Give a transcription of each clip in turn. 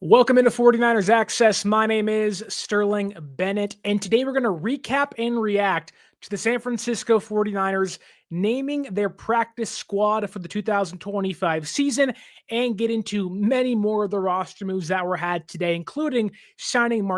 Welcome into 49ers Access. My name is Sterling Bennett, and today we're going to recap and react to the San Francisco 49ers naming their practice squad for the 2025 season and get into many more of the roster moves that were had today, including signing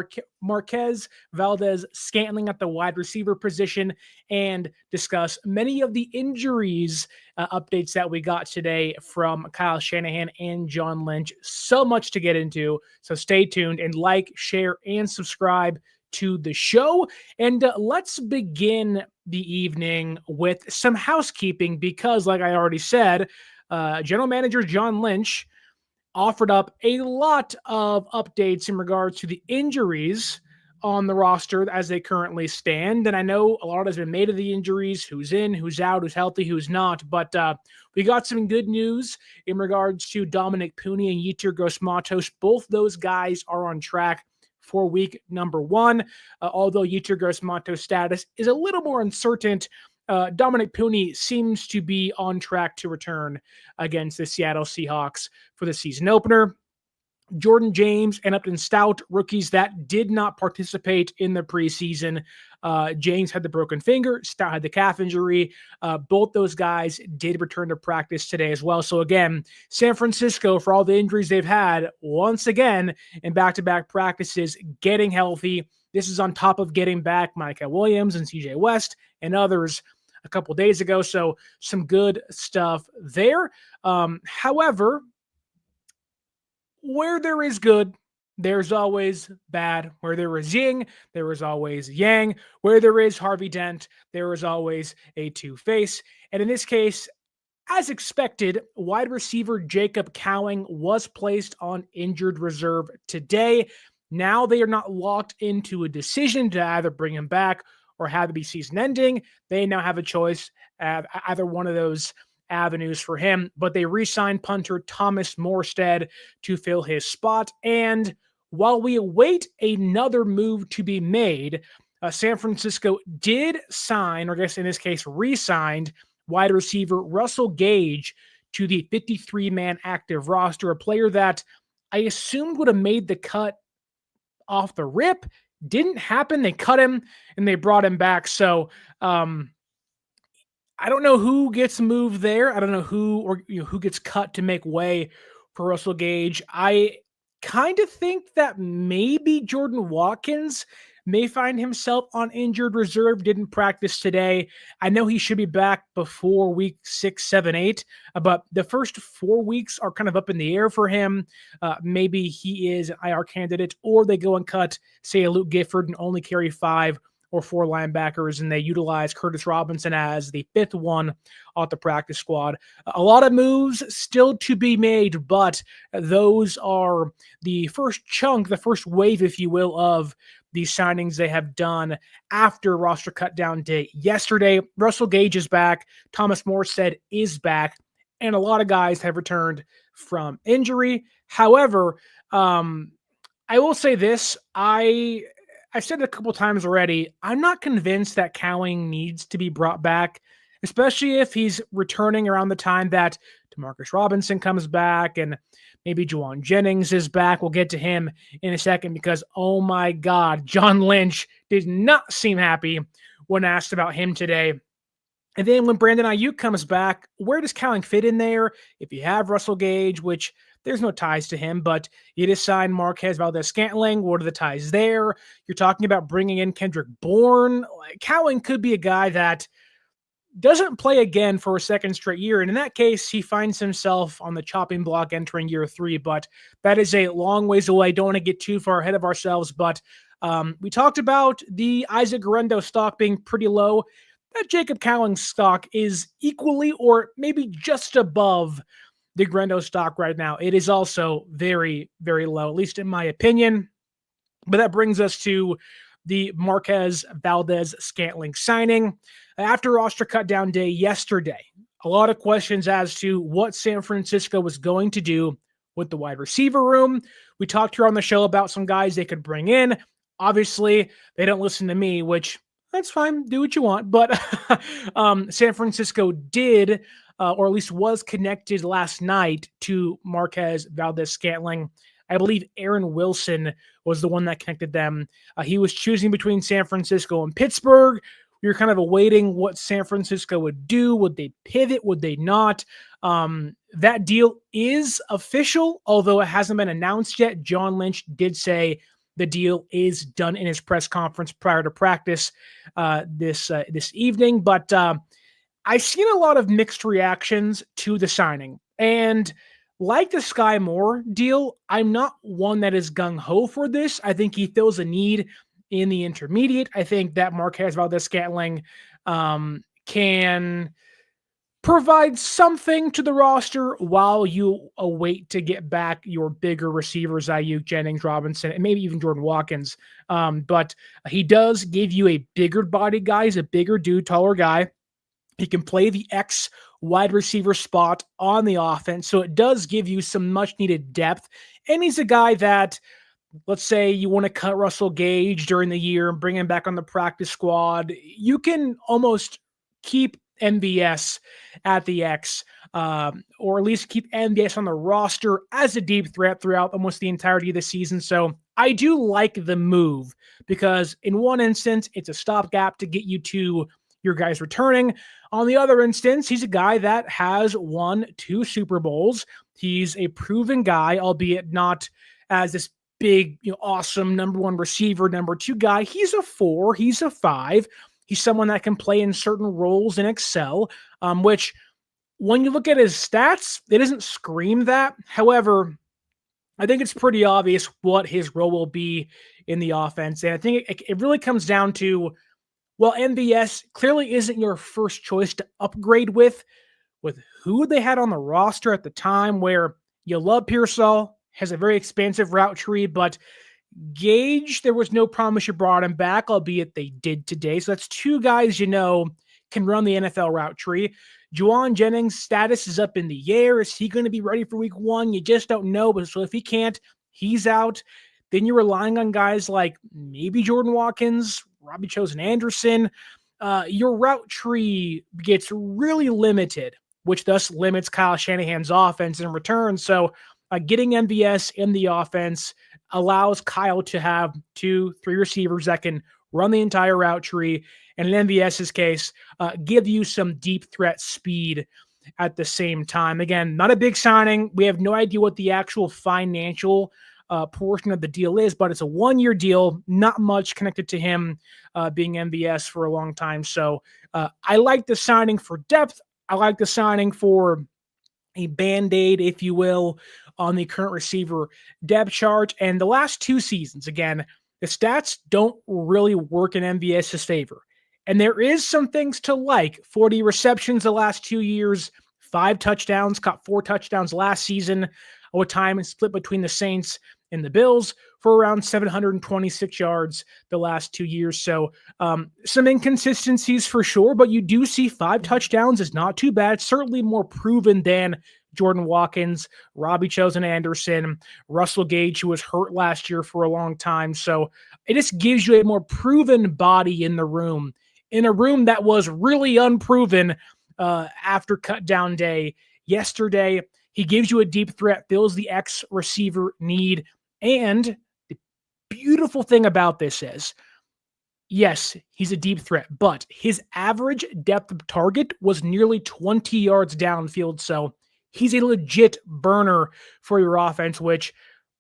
Marquez Valdes-Scantling at the wide receiver position and discuss many of the injuries updates that we got today from Kyle Shanahan and John Lynch. So much to get into, so stay tuned and like, share, and subscribe to the show. And let's begin the evening with some housekeeping because, like I already said, General Manager John Lynch offered up a lot of updates in regards to the injuries on the roster as they currently stand. And I know a lot has been made of the injuries, who's in, who's out, who's healthy, who's not. But we got some good news in regards to Dominic Pooh and Yetur Gross-Matos. Both those guys are on track for week number 1, although Yetur Gross-Matos' status is a little more uncertain. Dominic Pooh seems to be on track to return against the Seattle Seahawks for the season opener. Jordan James and Upton Stout, rookies that did not participate in the preseason. James had the broken finger, Stout had the calf injury. Both those guys did return to practice today as well. So again, San Francisco, for all the injuries they've had, once again, in back-to-back practices, getting healthy. This is on top of getting back Micah Williams and CJ West and others a couple days ago. So some good stuff there. However, where there is good, there's always bad. Where there is yin, there is always yang. Where there is Harvey Dent, there is always a two-face. And in this case, as expected, wide receiver Zakelj Cowing was placed on injured reserve today. Now they are not locked into a decision to either bring him back or have it be season ending. They now have a choice, either one of those avenues for him, but they re-signed punter Thomas Morstead to fill his spot. And while we await another move to be made, San Francisco did sign, or I guess in this case re-signed, wide receiver Russell Gage to the 53-man active roster, a player that I assumed would have made the cut off the rip. Didn't happen. They cut him and they brought him back. So I don't know who gets moved there. I don't know who who gets cut to make way for Russell Gage. I kind of think that maybe Jordan Watkins may find himself on injured reserve. Didn't practice today. I know he should be back before week 6, 7, 8, but the first 4 weeks are kind of up in the air for him. Maybe he is an IR candidate, or they go and cut, say, a Luke Gifford and only carry 5 or 4 linebackers, and they utilize Curtis Robinson as the 5th one off the practice squad. A lot of moves still to be made, but those are the first chunk, the first wave, if you will, of the signings they have done after roster cut down day yesterday. Russell Gage is back. Thomas Morstead is back, and a lot of guys have returned from injury. However, I will say this. I've said it a couple times already, I'm not convinced that Cowing needs to be brought back, especially if he's returning around the time that Demarcus Robinson comes back and maybe Jauan Jennings is back. We'll get to him in a second because, oh my God, John Lynch did not seem happy when asked about him today. And then when Brandon Ayuk comes back, where does Cowing fit in there? If you have Russell Gage, which there's no ties to him, but you just signed Marquez Valdes-Scantling. What are the ties there? You're talking about bringing in Kendrick Bourne. Cowing could be a guy that doesn't play again for a second straight year. And in that case, he finds himself on the chopping block entering year 3, but that is a long ways away. Don't want to get too far ahead of ourselves, but we talked about the Isaac Guerendo stock being pretty low. That Zakelj Cowing stock is equally or maybe just above the Guerendo stock right now. It is also very, very low, at least in my opinion. But that brings us to the Marquez Valdes-Scantling signing. After roster cut down day yesterday, a lot of questions as to what San Francisco was going to do with the wide receiver room. We talked here on the show about some guys they could bring in. Obviously, they don't listen to me, which that's fine. Do what you want. But San Francisco did, or at least was connected last night to Marquez Valdes-Scantling. I believe Aaron Wilson was the one that connected them. He was choosing between San Francisco and Pittsburgh. We were kind of awaiting what San Francisco would do. Would they pivot? Would they not? That deal is official, although it hasn't been announced yet. John Lynch did say the deal is done in his press conference prior to practice this evening. But I've seen a lot of mixed reactions to the signing. And like the Sky Moore deal, I'm not one that is gung-ho for this. I think he fills a need in the intermediate. I think that Marquez Valdes-Scantling can provide something to the roster while you await to get back your bigger receivers, Ayuk, Jennings, Robinson, and maybe even Jordan Watkins. But he does give you a bigger body guy. He's a bigger dude, taller guy. He can play the X wide receiver spot on the offense. So it does give you some much needed depth. And he's a guy that, let's say you want to cut Russell Gage during the year and bring him back on the practice squad. You can almost keep MVS at the X, or at least keep MVS on the roster as a deep threat throughout almost the entirety of the season. So I do like the move because in one instance, it's a stopgap to get you to your guys returning. On the other instance, he's a guy that has won 2 Super Bowls. He's a proven guy, albeit not as this big, awesome number 1 receiver, number 2 guy. He's a 4, he's a 5. He's someone that can play in certain roles and excel, which when you look at his stats, it doesn't scream that. However, I think it's pretty obvious what his role will be in the offense. And I think it really comes down to, well, MVS clearly isn't your first choice to upgrade with who they had on the roster at the time, where you love Pearsall, has a very expansive route tree, but Gage, there was no promise you brought him back, albeit they did today. So that's 2 guys can run the NFL route tree. Jauan Jennings' status is up in the air. Is he going to be ready for week 1? You just don't know. But so if he can't, he's out. Then you're relying on guys like maybe Jordan Watkins, Robbie Chosen Anderson. Your route tree gets really limited, which thus limits Kyle Shanahan's offense in return. So getting MVS in the offense allows Kyle to have 2-3 receivers that can run the entire route tree, and in MVS's case, give you some deep threat speed at the same time. Again, not a big signing. We have no idea what the actual financial portion of the deal is, but it's a 1-year deal, not much connected to him being MVS for a long time. So I like the signing for depth. I like the signing for a Band-Aid, if you will, on the current receiver depth chart. And the last 2 seasons, again, the stats don't really work in MVS's favor. And there is some things to like. 40 receptions the last 2 years, 5 touchdowns, caught 4 touchdowns last season, with time split between the Saints and the Bills for around 726 yards the last 2 years. So some inconsistencies for sure, but you do see 5 touchdowns is not too bad. Certainly more proven than Jordan Watkins, Robbie Chosen Anderson, Russell Gage, who was hurt last year for a long time. So it just gives you a more proven body in the room, in a room that was really unproven after cut down day yesterday. He gives you a deep threat, fills the X receiver need. And the beautiful thing about this is, yes, he's a deep threat, but his average depth of target was nearly 20 yards downfield. So he's a legit burner for your offense, which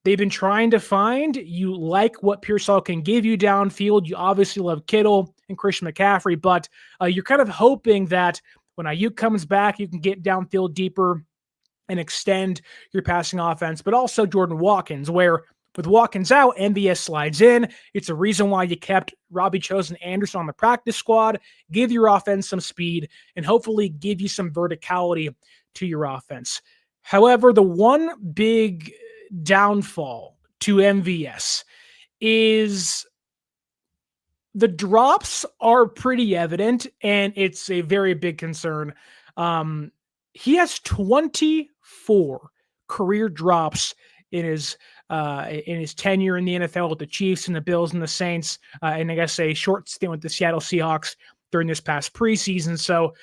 they've been trying to find. You like what Pearsall can give you downfield. You obviously love Kittle and Christian McCaffrey, but you're kind of hoping that when Ayuk comes back, you can get downfield deeper and extend your passing offense, but also Jordan Watkins, where with Watkins out, MVS slides in. It's a reason why you kept Robbie Chosen Anderson on the practice squad, give your offense some speed, and hopefully give you some verticality to your offense. However, the one big downfall to MVS is the drops are pretty evident, and it's a very big concern. He has 24 career drops in his tenure in the NFL with the Chiefs and the Bills and the Saints, and I guess a short stint with the Seattle Seahawks during this past preseason. So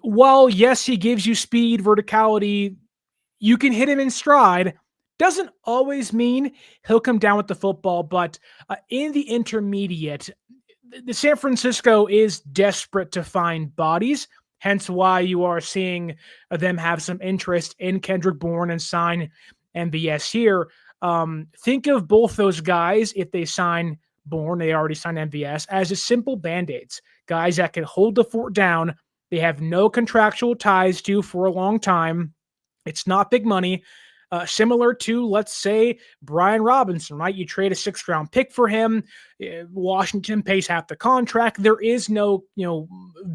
while, yes, he gives you speed, verticality, you can hit him in stride. Doesn't always mean he'll come down with the football, but in the intermediate, the San Francisco is desperate to find bodies. Hence why you are seeing them have some interest in Kendrick Bourne and sign MVS here. Think of both those guys, if they sign Bourne, they already signed MVS, as just simple band-aids. Guys that can hold the fort down. They have no contractual ties to for a long time. It's not big money. Similar to, let's say, Brian Robinson, right? You trade a 6th-round pick for him. Washington pays half the contract. There is no,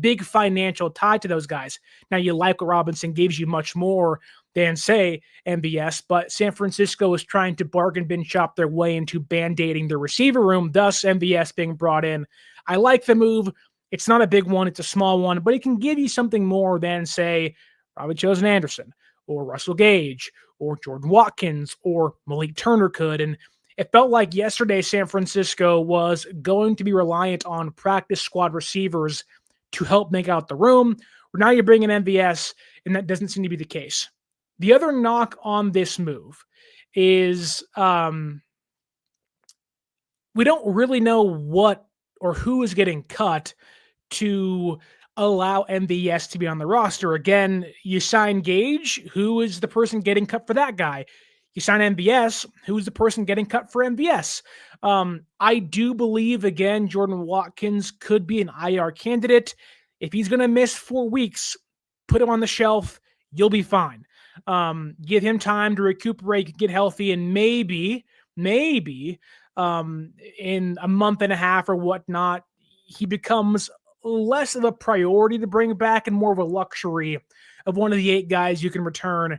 big financial tie to those guys. Now, you like what Robinson gives you much more than, say, MVS, but San Francisco is trying to bargain bin shop their way into band-aiding the receiver room, thus MVS being brought in. I like the move. It's not a big one. It's a small one, but it can give you something more than, say, Robbie Chosen Anderson or Russell Gage or Jordan Watkins or Malik Turner could. And it felt like yesterday San Francisco was going to be reliant on practice squad receivers to help make out the room. Now you're bringing MVS, and that doesn't seem to be the case. The other knock on this move is we don't really know what or who is getting cut to allow MVS to be on the roster. Again, you sign Gage, who is the person getting cut for that guy? You sign MVS, who's the person getting cut for MVS? I do believe, again, Jordan Watkins could be an IR candidate. If he's going to miss 4 weeks, put him on the shelf. You'll be fine. Give him time to recuperate, get healthy, and maybe in a month and a half or whatnot, he becomes less of a priority to bring back and more of a luxury of one of the 8 guys you can return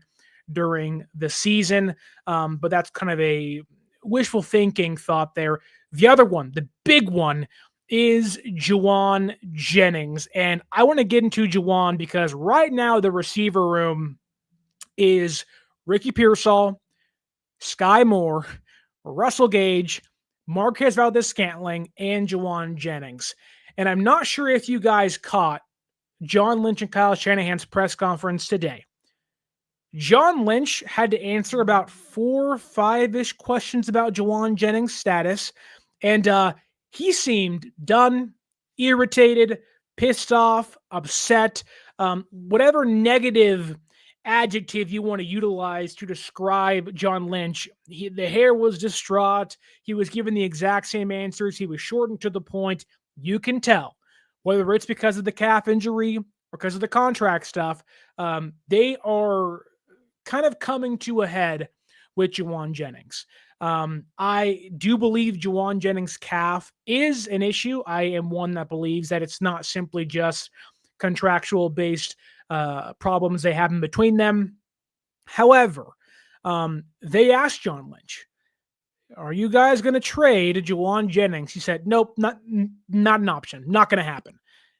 during the season. But that's kind of a wishful thinking thought there. The other one, the big one, is Jauan Jennings. And I want to get into Jauan because right now the receiver room is Ricky Pearsall, Sky Moore, Russell Gage, Marquez Valdes-Scantling, and Jauan Jennings. And I'm not sure if you guys caught John Lynch and Kyle Shanahan's press conference today. John Lynch had to answer about 4 or 5-ish questions about Jauan Jennings' status, and he seemed done, irritated, pissed off, upset, whatever negative adjective you want to utilize to describe John Lynch. The hair was distraught. He was given the exact same answers. He was short and to the point. You can tell, whether it's because of the calf injury or because of the contract stuff, they are kind of coming to a head with Jauan Jennings. I do believe Jauan Jennings' calf is an issue. I am one that believes that it's not simply just contractual-based problems they have in between them. However, they asked John Lynch, are you guys going to trade Jauan Jennings? He said, nope, not an option. Not going to happen.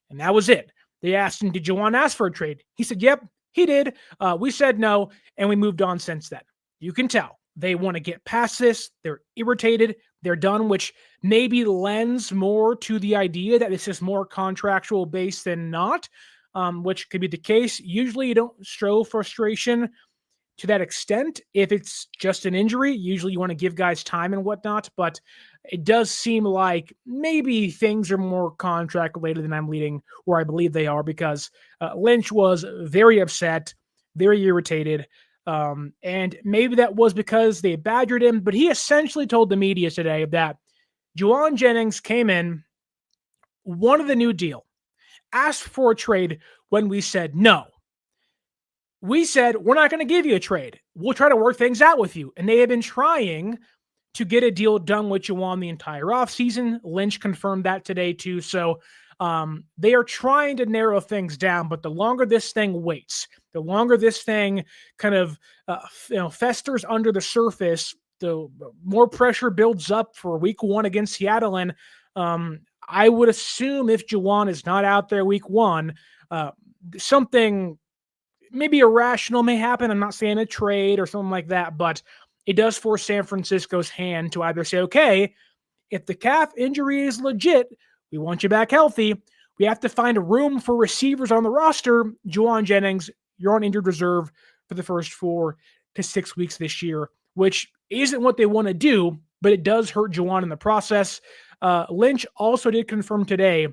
And that was it. They asked him, did Jauan ask for a trade? He said, yep, he did. We said no, and we moved on since then. You can tell. They want to get past this. They're irritated. They're done, which maybe lends more to the idea that this is more contractual based than not, which could be the case. Usually you don't show frustration to that extent. If it's just an injury, usually you want to give guys time and whatnot, but it does seem like maybe things are more contract related than I'm leading, or I believe they are, because Lynch was very upset, very irritated, and maybe that was because they badgered him, but he essentially told the media today that Jauan Jennings came in, wanted the new deal, asked for a trade when we said no. We said, we're not going to give you a trade. We'll try to work things out with you. And they have been trying to get a deal done with Jauan the entire offseason. Lynch confirmed that today too. So they are trying to narrow things down, but the longer this thing waits, the longer this thing kind of festers under the surface, the more pressure builds up for week 1 against Seattle. And I would assume if Jauan is not out there week 1, something maybe irrational may happen. I'm not saying a trade or something like that, but it does force San Francisco's hand to either say, okay, if the calf injury is legit, we want you back healthy. We have to find a room for receivers on the roster. Jauan Jennings, you're on injured reserve for the first 4 to 6 weeks this year. which isn't what they want to do, but it does hurt Jauan in the process. Lynch also did confirm today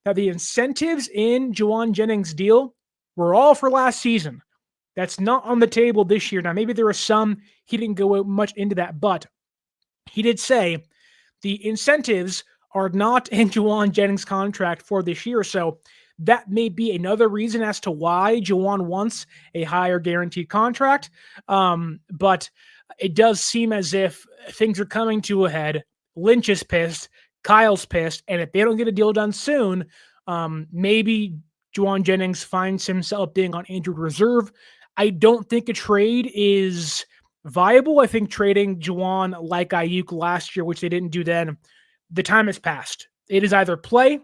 that the incentives in Jauan Jennings' deal were all for last season. That's not on the table this year. Now, maybe there are some, he didn't go much into that, but he did say the incentives are not in Jauan Jennings' contract for this year. So that may be another reason as to why Jauan wants a higher guaranteed contract. But it does seem as if things are coming to a head. Lynch is pissed. Kyle's pissed. And if they don't get a deal done soon, maybe Jauan Jennings finds himself being on injured reserve. I don't think a trade is viable. I think trading Jauan like Ayuk last year, which they didn't do then, the time has passed. It is either play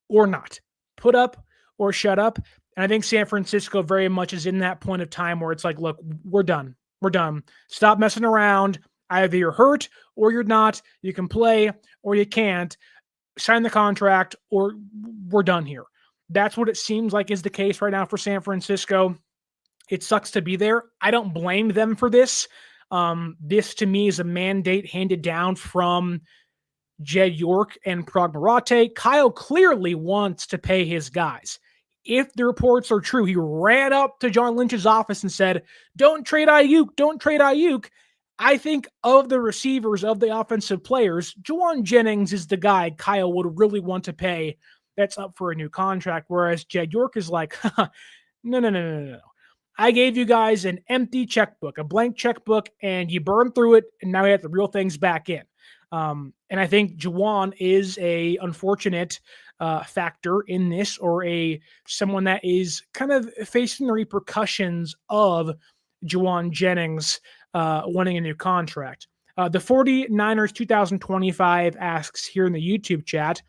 or not. Put up or shut up. And I think San Francisco very much is in that point of time where it's like, look, we're done. We're done. Stop messing around. Either you're hurt or you're not. You can play or you can't. Sign the contract or we're done here. That's what it seems like is the case right now for San Francisco. It sucks to be there. I don't blame them for this. This to me is a mandate handed down from Jed York and Prog Marate. Kyle clearly wants to pay his guys. If the reports are true, he ran up to John Lynch's office and said, don't trade Ayuk, don't trade Ayuk. I think of the receivers, of the offensive players, Jauan Jennings is the guy Kyle would really want to pay that's up for a new contract, whereas Jed York is like, no. I gave you guys an empty checkbook, a blank checkbook, and you burned through it, and now you have to reel things back in. And I think Jauan is a unfortunate factor in this, or someone that is kind of facing the repercussions of Jauan Jennings wanting a new contract. The 49ers 2025 asks here in the YouTube chat,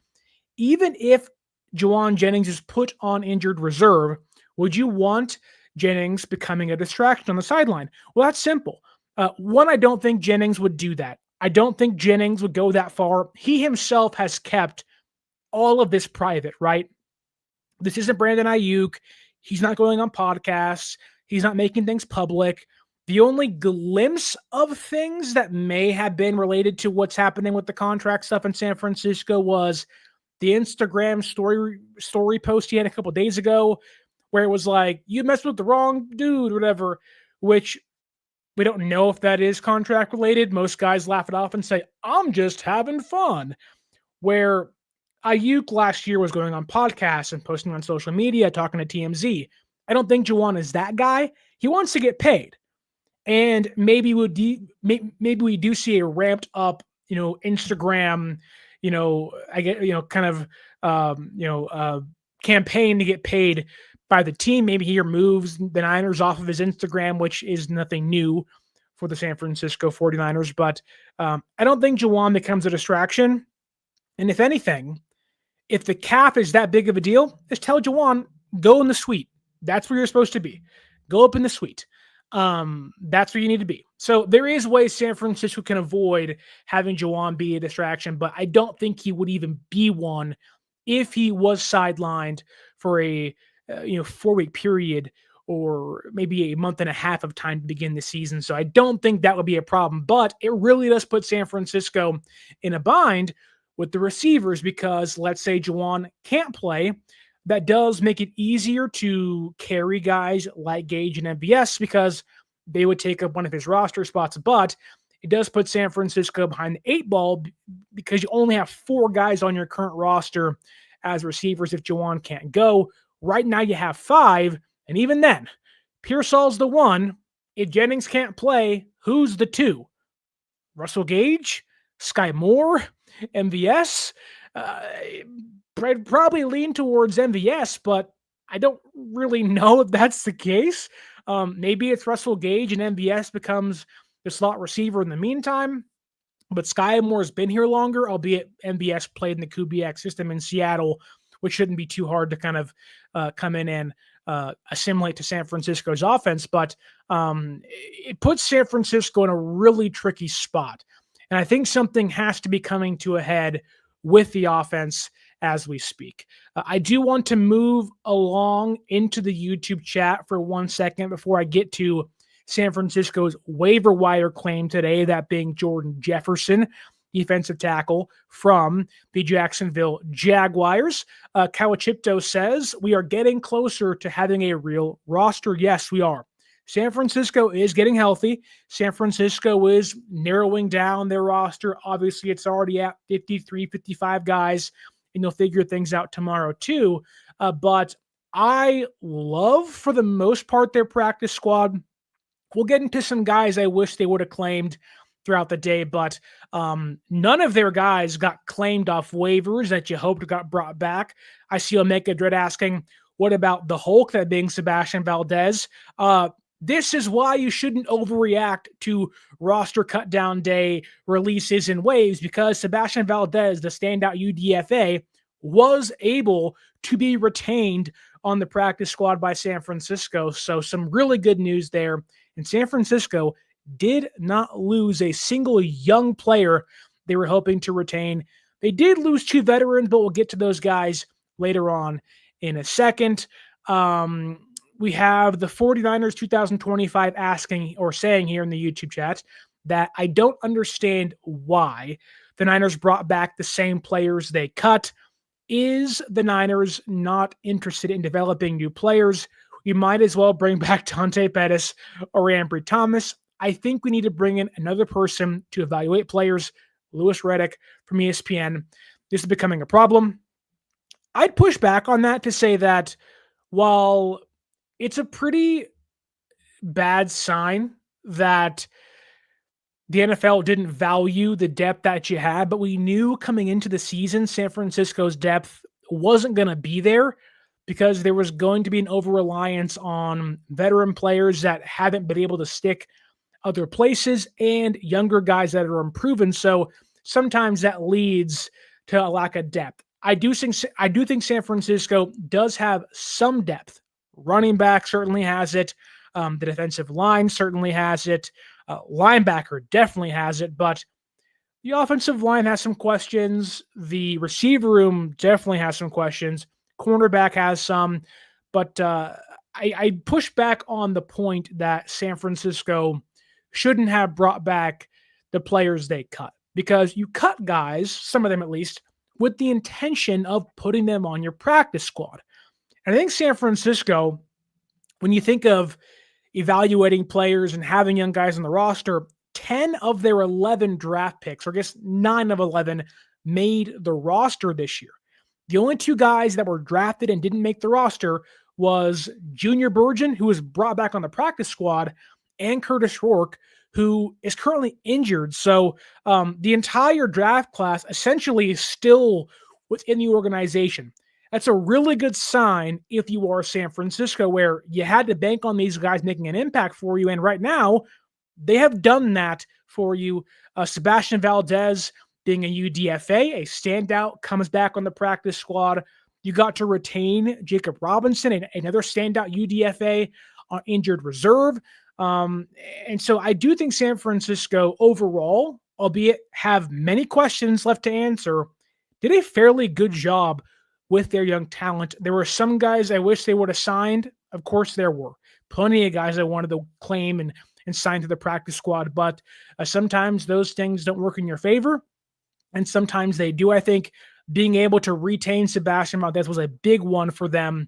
even if Jauan Jennings is put on injured reserve, would you want Jennings becoming a distraction on the sideline? Well, that's simple. One, I don't think Jennings would do that. I don't think Jennings would go that far. He himself has kept all of this private, right? This isn't Brandon Ayuk. He's not going on podcasts. He's not making things public. The only glimpse of things that may have been related to what's happening with the contract stuff in San Francisco was the Instagram story post he had a couple days ago where it was like, you messed with the wrong dude, whatever, which we don't know if that is contract related. Most guys laugh it off and say, I'm just having fun. Where Ayuk last year was going on podcasts and posting on social media, talking to TMZ. I don't think Jauan is that guy. He wants to get paid. And maybe we do see a ramped up, Instagram, campaign to get paid by the team. Maybe he removes the Niners off of his Instagram, which is nothing new for the San Francisco 49ers. But I don't think Jauan becomes a distraction. And if anything, if the cap is that big of a deal, just tell Jauan, go in the suite. That's where you're supposed to be. Go up in the suite. That's where you need to be. So there is ways San Francisco can avoid having Jauan be a distraction, but I don't think he would even be one if he was sidelined for a 4-week period or maybe a month and a half of time to begin the season. So I don't think that would be a problem, but it really does put San Francisco in a bind with the receivers because let's say Jauan can't play. That does make it easier to carry guys like Gage and MVS because they would take up one of his roster spots, but it does put San Francisco behind the 8 ball because you only have 4 guys on your current roster as receivers if Jauan can't go. Right now you have 5, and even then, Pearsall's the 1. If Jennings can't play, who's the 2? Russell Gage? Sky Moore? MVS? I'd probably lean towards MVS, but I don't really know if that's the case. Maybe it's Russell Gage and MVS becomes the slot receiver in the meantime. But Sky Moore's been here longer, albeit MVS played in the Kubiak system in Seattle, which shouldn't be too hard to kind of come in and assimilate to San Francisco's offense. But it puts San Francisco in a really tricky spot. And I think something has to be coming to a head with the offense as we speak. I do want to move along into the YouTube chat for 1 second before I get to San Francisco's waiver wire claim today, that being Jordan Jefferson, defensive tackle from the Jacksonville Jaguars. Kawachipto says, we are getting closer to having a real roster. Yes, we are. San Francisco is getting healthy. San Francisco is narrowing down their roster. Obviously, it's already at 53, 55 guys, and you'll figure things out tomorrow too. But I love, for the most part, their practice squad. We'll get into some guys I wish they would have claimed throughout the day, but none of their guys got claimed off waivers that you hoped got brought back. I see Omega Dread asking, what about the Hulk, that being Sebastian Valdez? This is why you shouldn't overreact to roster cut down day releases and waves, because Sebastian Valdez, the standout UDFA, was able to be retained on the practice squad by San Francisco. So some really good news there. And San Francisco did not lose a single young player they were hoping to retain. They did lose 2 veterans, but we'll get to those guys later on in a second. We have the 49ers 2025 asking or saying here in the YouTube chat that I don't understand why the Niners brought back the same players they cut. Is the Niners not interested in developing new players? We might as well bring back Dante Pettis or Ambry Thomas. I think we need to bring in another person to evaluate players. Louis Riddick from ESPN. This is becoming a problem. I'd push back on that to say that while it's a pretty bad sign that the NFL didn't value the depth that you had, but we knew coming into the season San Francisco's depth wasn't going to be there because there was going to be an over-reliance on veteran players that haven't been able to stick other places and younger guys that are unproven. So sometimes that leads to a lack of depth. I do think San Francisco does have some depth. Running back certainly has it. The defensive line certainly has it. Linebacker definitely has it, but the offensive line has some questions. The receiver room definitely has some questions. Cornerback has some, but I push back on the point that San Francisco shouldn't have brought back the players they cut, because you cut guys, some of them at least, with the intention of putting them on your practice squad. And I think San Francisco, when you think of evaluating players and having young guys on the roster, 10 of their 11 draft picks, or I guess 9 of 11, made the roster this year. The only 2 guys that were drafted and didn't make the roster was Junior Bergen, who was brought back on the practice squad, and Curtis Rourke, who is currently injured. So the entire draft class essentially is still within the organization. That's a really good sign if you are San Francisco, where you had to bank on these guys making an impact for you. And right now, they have done that for you. Sebastian Valdez, being a UDFA, a standout, comes back on the practice squad. You got to retain Jacob Robinson, another standout UDFA on injured reserve. And so I do think San Francisco overall, albeit have many questions left to answer, did a fairly good job with their young talent. There were some guys I wish they would have signed. Of course, there were plenty of guys I wanted to claim and sign to the practice squad, but sometimes those things don't work in your favor, and sometimes they do. I think being able to retain Sebastian Valdez was a big one for them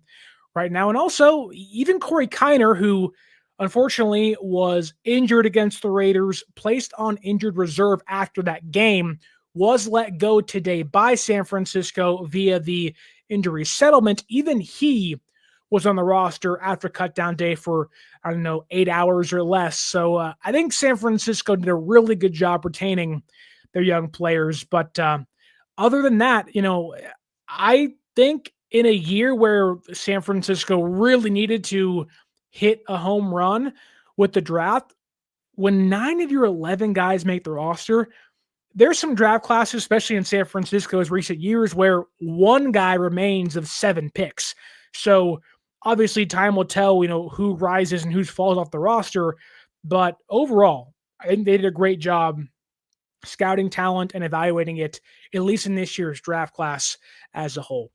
right now. And also, even Corey Kiner, who unfortunately was injured against the Raiders, placed on injured reserve after that game, was let go today by San Francisco via the injury settlement. Even he was on the roster after cutdown day for, 8 hours or less. So I think San Francisco did a really good job retaining their young players. But other than that, I think in a year where San Francisco really needed to hit a home run with the draft, when 9 of your 11 guys make the roster, there's some draft classes, especially in San Francisco's recent years, where one guy remains of 7 picks. So obviously time will tell, who rises and who falls off the roster. But overall, I think they did a great job scouting talent and evaluating it, at least in this year's draft class as a whole.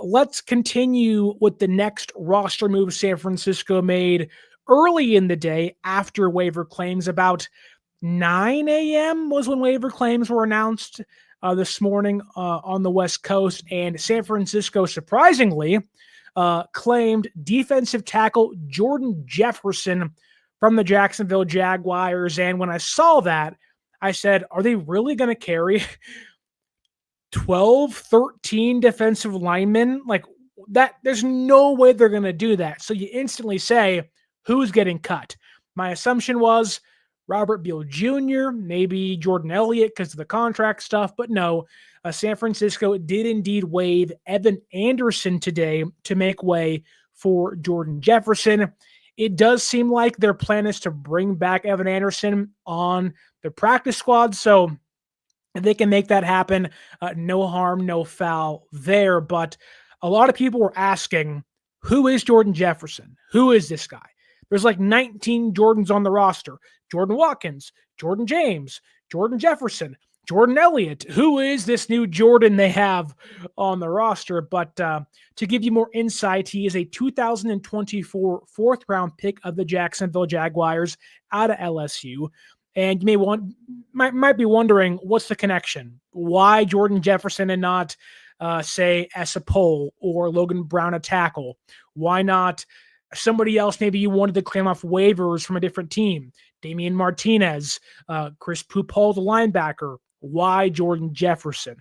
Let's continue with the next roster move San Francisco made early in the day after waiver claims. About 9 a.m. was when waiver claims were announced this morning on the West Coast. And San Francisco, surprisingly, claimed defensive tackle Jordan Jefferson from the Jacksonville Jaguars. And when I saw that, I said, are they really going to carry 12, 13 defensive linemen? Like that, there's no way they're going to do that. So you instantly say, who's getting cut? My assumption was Robert Beal Jr., maybe Jordan Elliott because of the contract stuff, but no, San Francisco did indeed waive Evan Anderson today to make way for Jordan Jefferson. It does seem like their plan is to bring back Evan Anderson on the practice squad, so if they can make that happen, no harm, no foul there. But a lot of people were asking, who is Jordan Jefferson? Who is this guy? There's like 19 Jordans on the roster. Jordan Watkins, Jordan James, Jordan Jefferson, Jordan Elliott. Who is this new Jordan they have on the roster? But to give you more insight, he is a 2024 fourth-round pick of the Jacksonville Jaguars out of LSU. And you might be wondering, what's the connection? Why Jordan Jefferson and not, say, Esa Pole or Logan Brown, a tackle? Why not somebody else maybe you wanted to claim off waivers from a different team? Damian Martinez, Chris Pooh, the linebacker. Why Jordan Jefferson?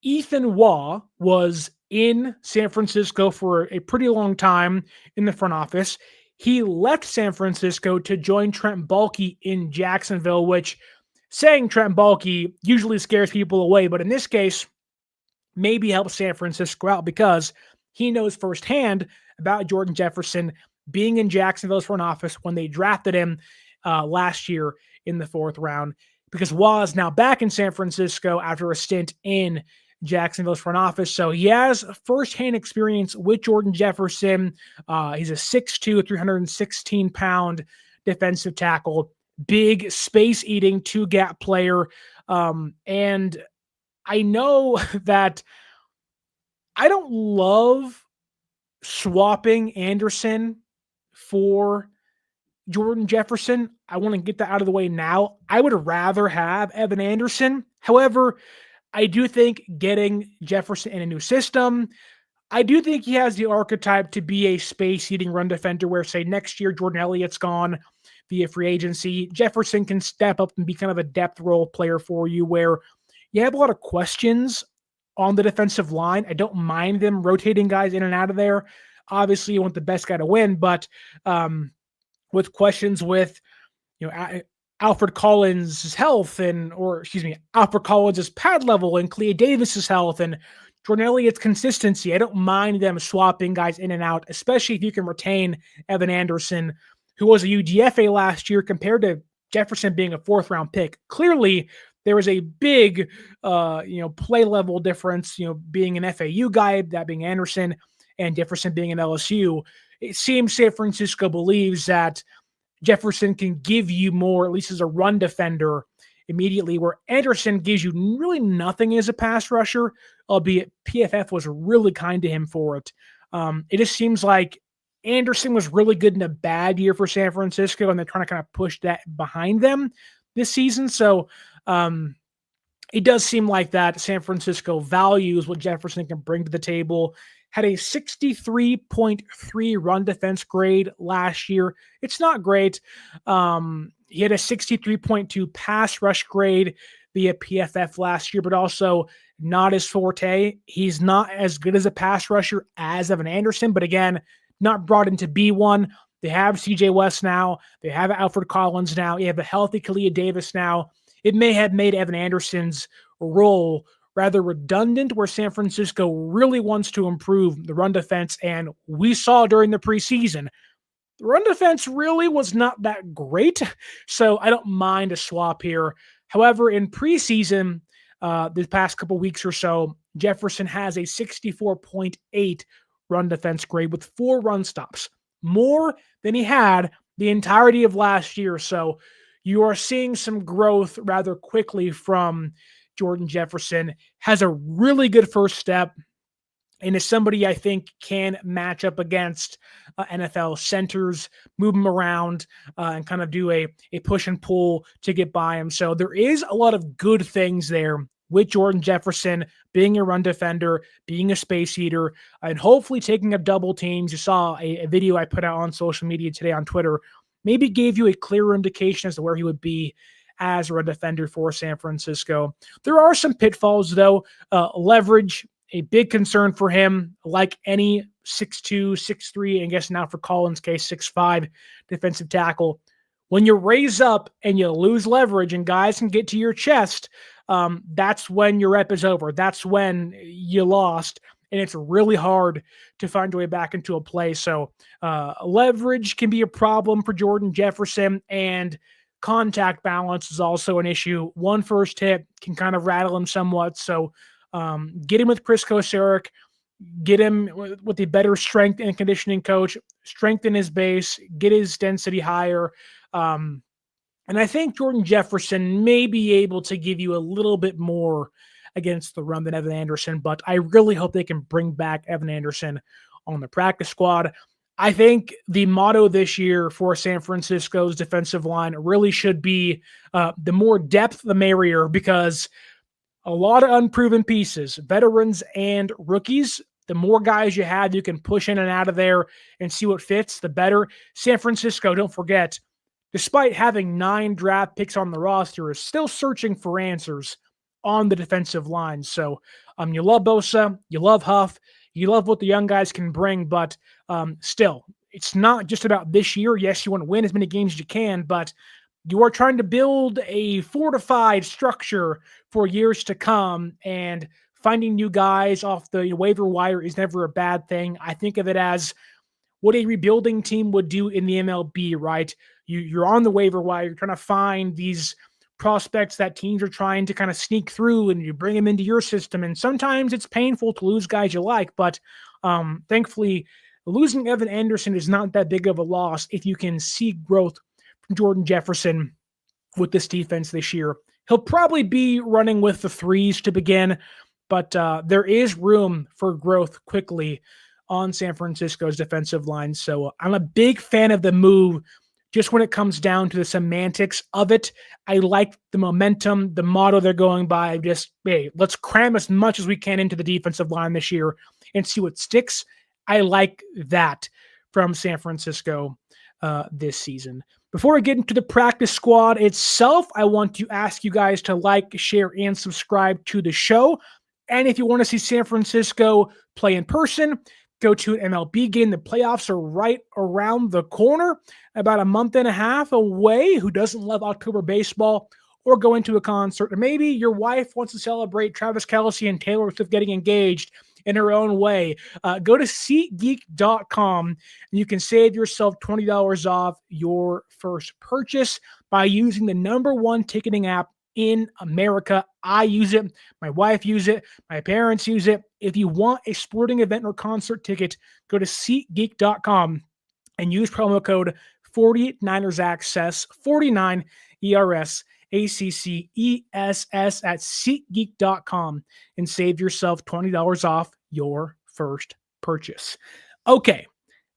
Ethan Waugh was in San Francisco for a pretty long time in the front office. He left San Francisco to join Trent Baalke in Jacksonville, which saying Trent Baalke usually scares people away, but in this case, maybe helps San Francisco out because he knows firsthand about Jordan Jefferson being in Jacksonville's front office when they drafted him last year in the fourth round, because Waugh is now back in San Francisco after a stint in Jacksonville's front office. So he has firsthand experience with Jordan Jefferson. He's a 6'2", 316-pound defensive tackle, big space-eating two-gap player. And I know that I don't love swapping Anderson for Jordan Jefferson. I want to get that out of the way now. I would rather have Evan Anderson. However, I do think getting Jefferson in a new system, I do think he has the archetype to be a space-eating run defender where, say, next year Jordan Elliott's gone via free agency. Jefferson can step up and be kind of a depth role player for you where you have a lot of questions on the defensive line. I don't mind them rotating guys in and out of there. Obviously, you want the best guy to win, but with questions with, Alfred Collins' health Alfred Collins' pad level and Clea Davis's health and Jordan Elliott's consistency, I don't mind them swapping guys in and out, especially if you can retain Evan Anderson, who was a UDFA last year compared to Jefferson being a fourth-round pick. Clearly, there was a big, play level difference, being an FAU guy, that being Anderson, and Jefferson being an LSU. It seems San Francisco believes that Jefferson can give you more, at least as a run defender, immediately, where Anderson gives you really nothing as a pass rusher, albeit PFF was really kind to him for it. It just seems like Anderson was really good in a bad year for San Francisco, and they're trying to kind of push that behind them this season. So it does seem like that San Francisco values what Jefferson can bring to the table. Had a 63.3 run defense grade last year. It's not great. He had a 63.2 pass rush grade via PFF last year, but also not his forte. He's not as good as a pass rusher as Evan Anderson, but again, not brought in to be one. They have CJ West now. They have Alfred Collins now. You have a healthy Clea Davis now. It may have made Evan Anderson's role rather redundant, where San Francisco really wants to improve the run defense. And we saw during the preseason, the run defense really was not that great. So I don't mind a swap here. However, in preseason, the past couple weeks or so, Jefferson has a 64.8 run defense grade with 4 run stops, more than he had the entirety of last year. So you are seeing some growth rather quickly from Jordan Jefferson. Has a really good first step, and is somebody I think can match up against NFL centers, move him around, and kind of do a push and pull to get by him. So there is a lot of good things there with Jordan Jefferson being a run defender, being a space eater, and hopefully taking up double teams. You saw a video I put out on social media today on Twitter, maybe gave you a clearer indication as to where he would be as a run defender for San Francisco. There are some pitfalls, though. Leverage, a big concern for him, like any 6'2", 6'3", and I guess now for Collins' case, 6'5" defensive tackle. When you raise up and you lose leverage and guys can get to your chest, that's when your rep is over. That's when you lost, and it's really hard to find your way back into a play. So leverage can be a problem for Jordan Jefferson, and contact balance is also an issue. One first hit can kind of rattle him somewhat. So get him with Chris Kocurek, get him with a better strength and conditioning coach, strengthen his base, get his density higher. And I think Jordan Jefferson may be able to give you a little bit more against the run than Evan Anderson, but I really hope they can bring back Evan Anderson on the practice squad. I think the motto this year for San Francisco's defensive line really should be the more depth, the merrier, because a lot of unproven pieces, veterans and rookies. The more guys you have, you can push in and out of there and see what fits, the better. San Francisco, don't forget, despite having 9 draft picks on the roster, is still searching for answers on the defensive line. So you love Bosa, you love Huff, you love what the young guys can bring, but still, it's not just about this year. Yes, you want to win as many games as you can, but you are trying to build a fortified structure for years to come, and finding new guys off the waiver wire is never a bad thing. I think of it as what a rebuilding team would do in the MLB, right? You're on the waiver wire, you're trying to find these prospects that teams are trying to kind of sneak through, and you bring them into your system. And sometimes it's painful to lose guys you like, but thankfully, losing Evan Anderson is not that big of a loss if you can see growth from Jordan Jefferson with this defense this year. He'll probably be running with the 3s to begin, but there is room for growth quickly on San Francisco's defensive line. So I'm a big fan of the move. Just when it comes down to the semantics of it, I like the momentum, the motto they're going by. Just, hey, let's cram as much as we can into the defensive line this year and see what sticks. I like that from San Francisco this season. Before I get into the practice squad itself, I want to ask you guys to like, share, and subscribe to the show. And if you want to see San Francisco play in person, go to an MLB game. The playoffs are right around the corner, about a month and a half away. Who doesn't love October baseball? Or go into a concert. Or maybe your wife wants to celebrate Travis Kelce and Taylor Swift getting engaged in her own way. Go to SeatGeek.com and you can save yourself $20 off your first purchase by using the #1 ticketing app in America. I use it. My wife uses it. My parents use it. If you want a sporting event or concert ticket, go to SeatGeek.com and use promo code 49ErsAccess, 49 ERS ACCESS at SeatGeek.com and save yourself $20 off your first purchase. Okay,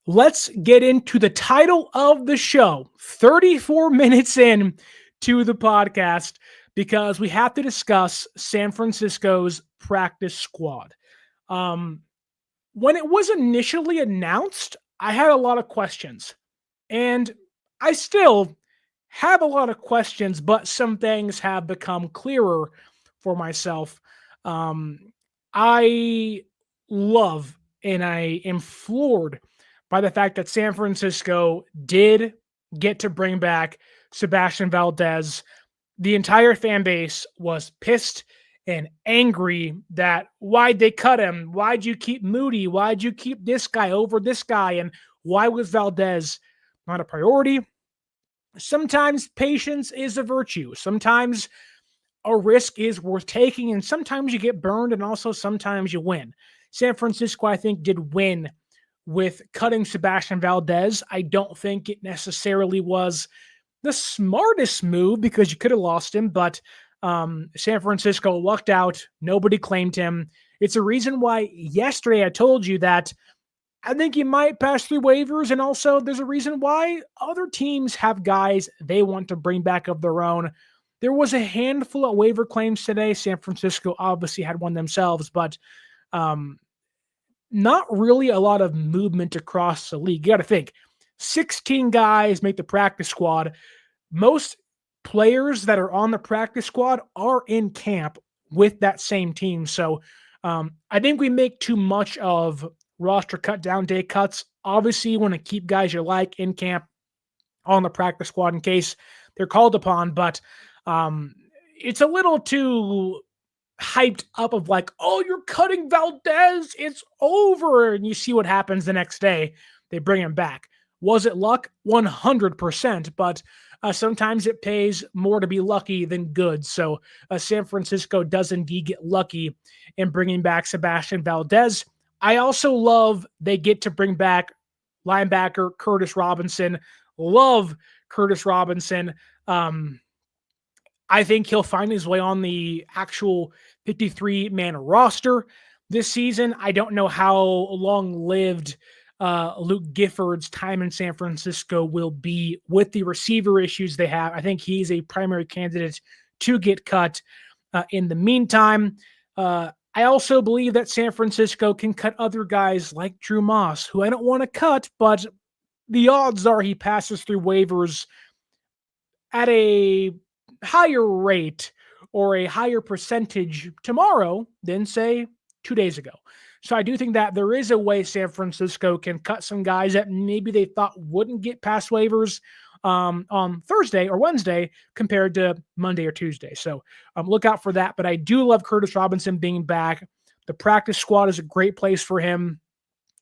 let's get into the title of the show. 34 minutes in to the podcast, because we have to discuss San Francisco's practice squad. When it was initially announced, I had a lot of questions, and I still have a lot of questions, but some things have become clearer for myself. I love and I am floored by the fact that San Francisco did get to bring back Sebastian Valdez. The entire fan base was pissed and angry that why'd they cut him? Why'd you keep Moody? Why'd you keep this guy over this guy? And why was Valdez not a priority? Sometimes patience is a virtue. Sometimes a risk is worth taking, and sometimes you get burned, and also sometimes you win. San Francisco, I think, did win with cutting Sebastian Valdez. I don't think it necessarily was the smartest move, because you could have lost him, but San Francisco lucked out. Nobody claimed him, It's a reason why yesterday I told you that I think you might pass through waivers. And also, there's a reason why other teams have guys they want to bring back of their own. There was a handful of waiver claims today. San Francisco obviously had one themselves, but not really a lot of movement across the league. You got to think 16 guys make the practice squad. Most players that are on the practice squad are in camp with that same team. So I think we make too much of roster cut down day cuts. Obviously, you want to keep guys you like in camp on the practice squad in case they're called upon, but it's a little too hyped up of like, oh, you're cutting Valdez, it's over. And you see what happens the next day. They bring him back. Was it luck? 100%, but sometimes it pays more to be lucky than good. So San Francisco does indeed get lucky in bringing back Sebastian Valdez. I also love they get to bring back linebacker Curtis Robinson. Love Curtis Robinson. I think he'll find his way on the actual 53-man roster this season. I don't know how long-lived Luke Gifford's time in San Francisco will be with the receiver issues they have. I think he's a primary candidate to get cut in the meantime. I also believe that San Francisco can cut other guys like Drew Moss, who I don't want to cut, but the odds are he passes through waivers at a higher rate or a higher percentage tomorrow than, say, 2 days ago. So I do think that there is a way San Francisco can cut some guys that maybe they thought wouldn't get past waivers on Thursday or Wednesday compared to Monday or Tuesday. So look out for that. But I do love Curtis Robinson being back. The practice squad is a great place for him.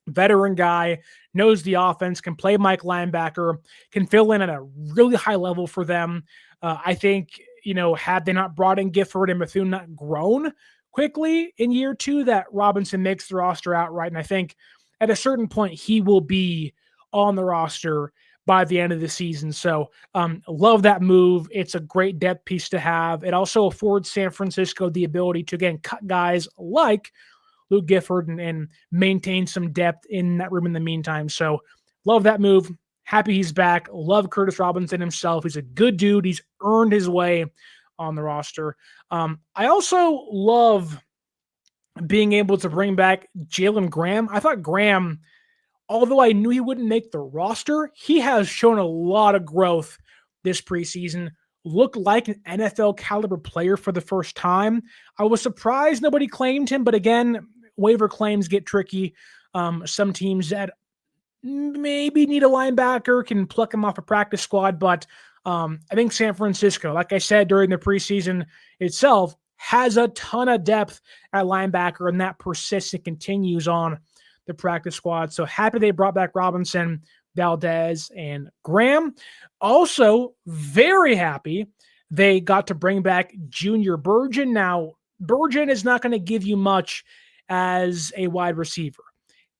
Veteran guy, knows the offense, can play Mike linebacker, can fill in at a really high level for them. I think, had they not brought in Gifford and Bethune not grown quickly in year 2, that Robinson makes the roster outright. And I think at a certain point, he will be on the roster by the end of the season. So love that move. It's a great depth piece to have. It also affords San Francisco the ability to, again, cut guys like Luke Gifford and maintain some depth in that room in the meantime. So love that move. Happy he's back. Love Curtis Robinson himself. He's a good dude. He's earned his way on the roster. I also love being able to bring back Jalen Graham. I thought Graham, although I knew he wouldn't make the roster, he has shown a lot of growth this preseason. Looked like an NFL caliber player for the first time. I was surprised nobody claimed him, but again, waiver claims get tricky. Some teams that maybe need a linebacker can pluck him off a practice squad, but I think San Francisco, like I said during the preseason itself, has a ton of depth at linebacker, and that persists and continues on the practice squad. So happy they brought back Robinson, Valdez, and Graham. Also, very happy they got to bring back Junior Bergen. Now, Bergen is not going to give you much as a wide receiver.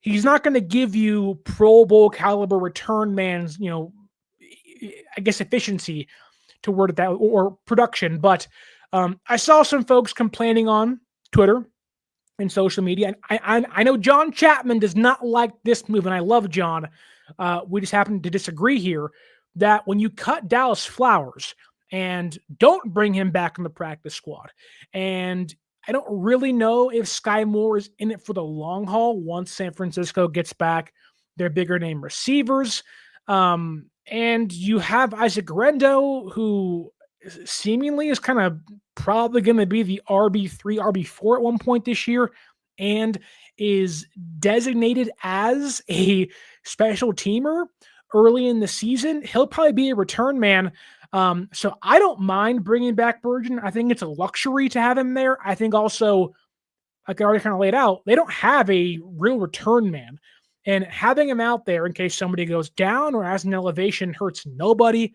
He's not going to give you Pro Bowl caliber return man's, I guess efficiency to word it that, or production. But I saw some folks complaining on Twitter and social media. And I know John Chapman does not like this move, and I love John. We just happen to disagree here that when you cut Dallis Flowers and don't bring him back in the practice squad, and I don't really know if Sky Moore is in it for the long haul once San Francisco gets back their bigger name receivers. And you have Isaac Rendo, who seemingly is kind of probably going to be the RB3, RB4 at one point this year, and is designated as a special teamer early in the season. He'll probably be a return man. So I don't mind bringing back Bergen. I think it's a luxury to have him there. I think also, like I already kind of laid out, they don't have a real return man. And having him out there in case somebody goes down or has an elevation hurts nobody.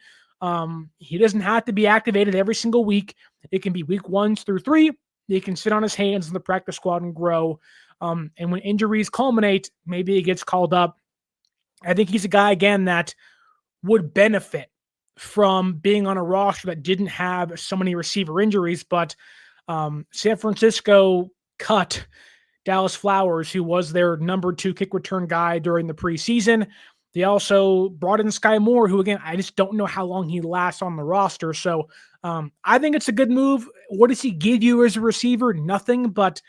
He doesn't have to be activated every single week. It can be week 1 through 3. He can sit on his hands in the practice squad and grow. And when injuries culminate, maybe he gets called up. I think he's a guy, again, that would benefit from being on a roster that didn't have so many receiver injuries. But San Francisco cut Dallis Flowers, who was their number 2 kick return guy during the preseason. They also brought in Sky Moore, who, again, I just don't know how long he lasts on the roster. So I think it's a good move. What does he give you as a receiver? Nothing, but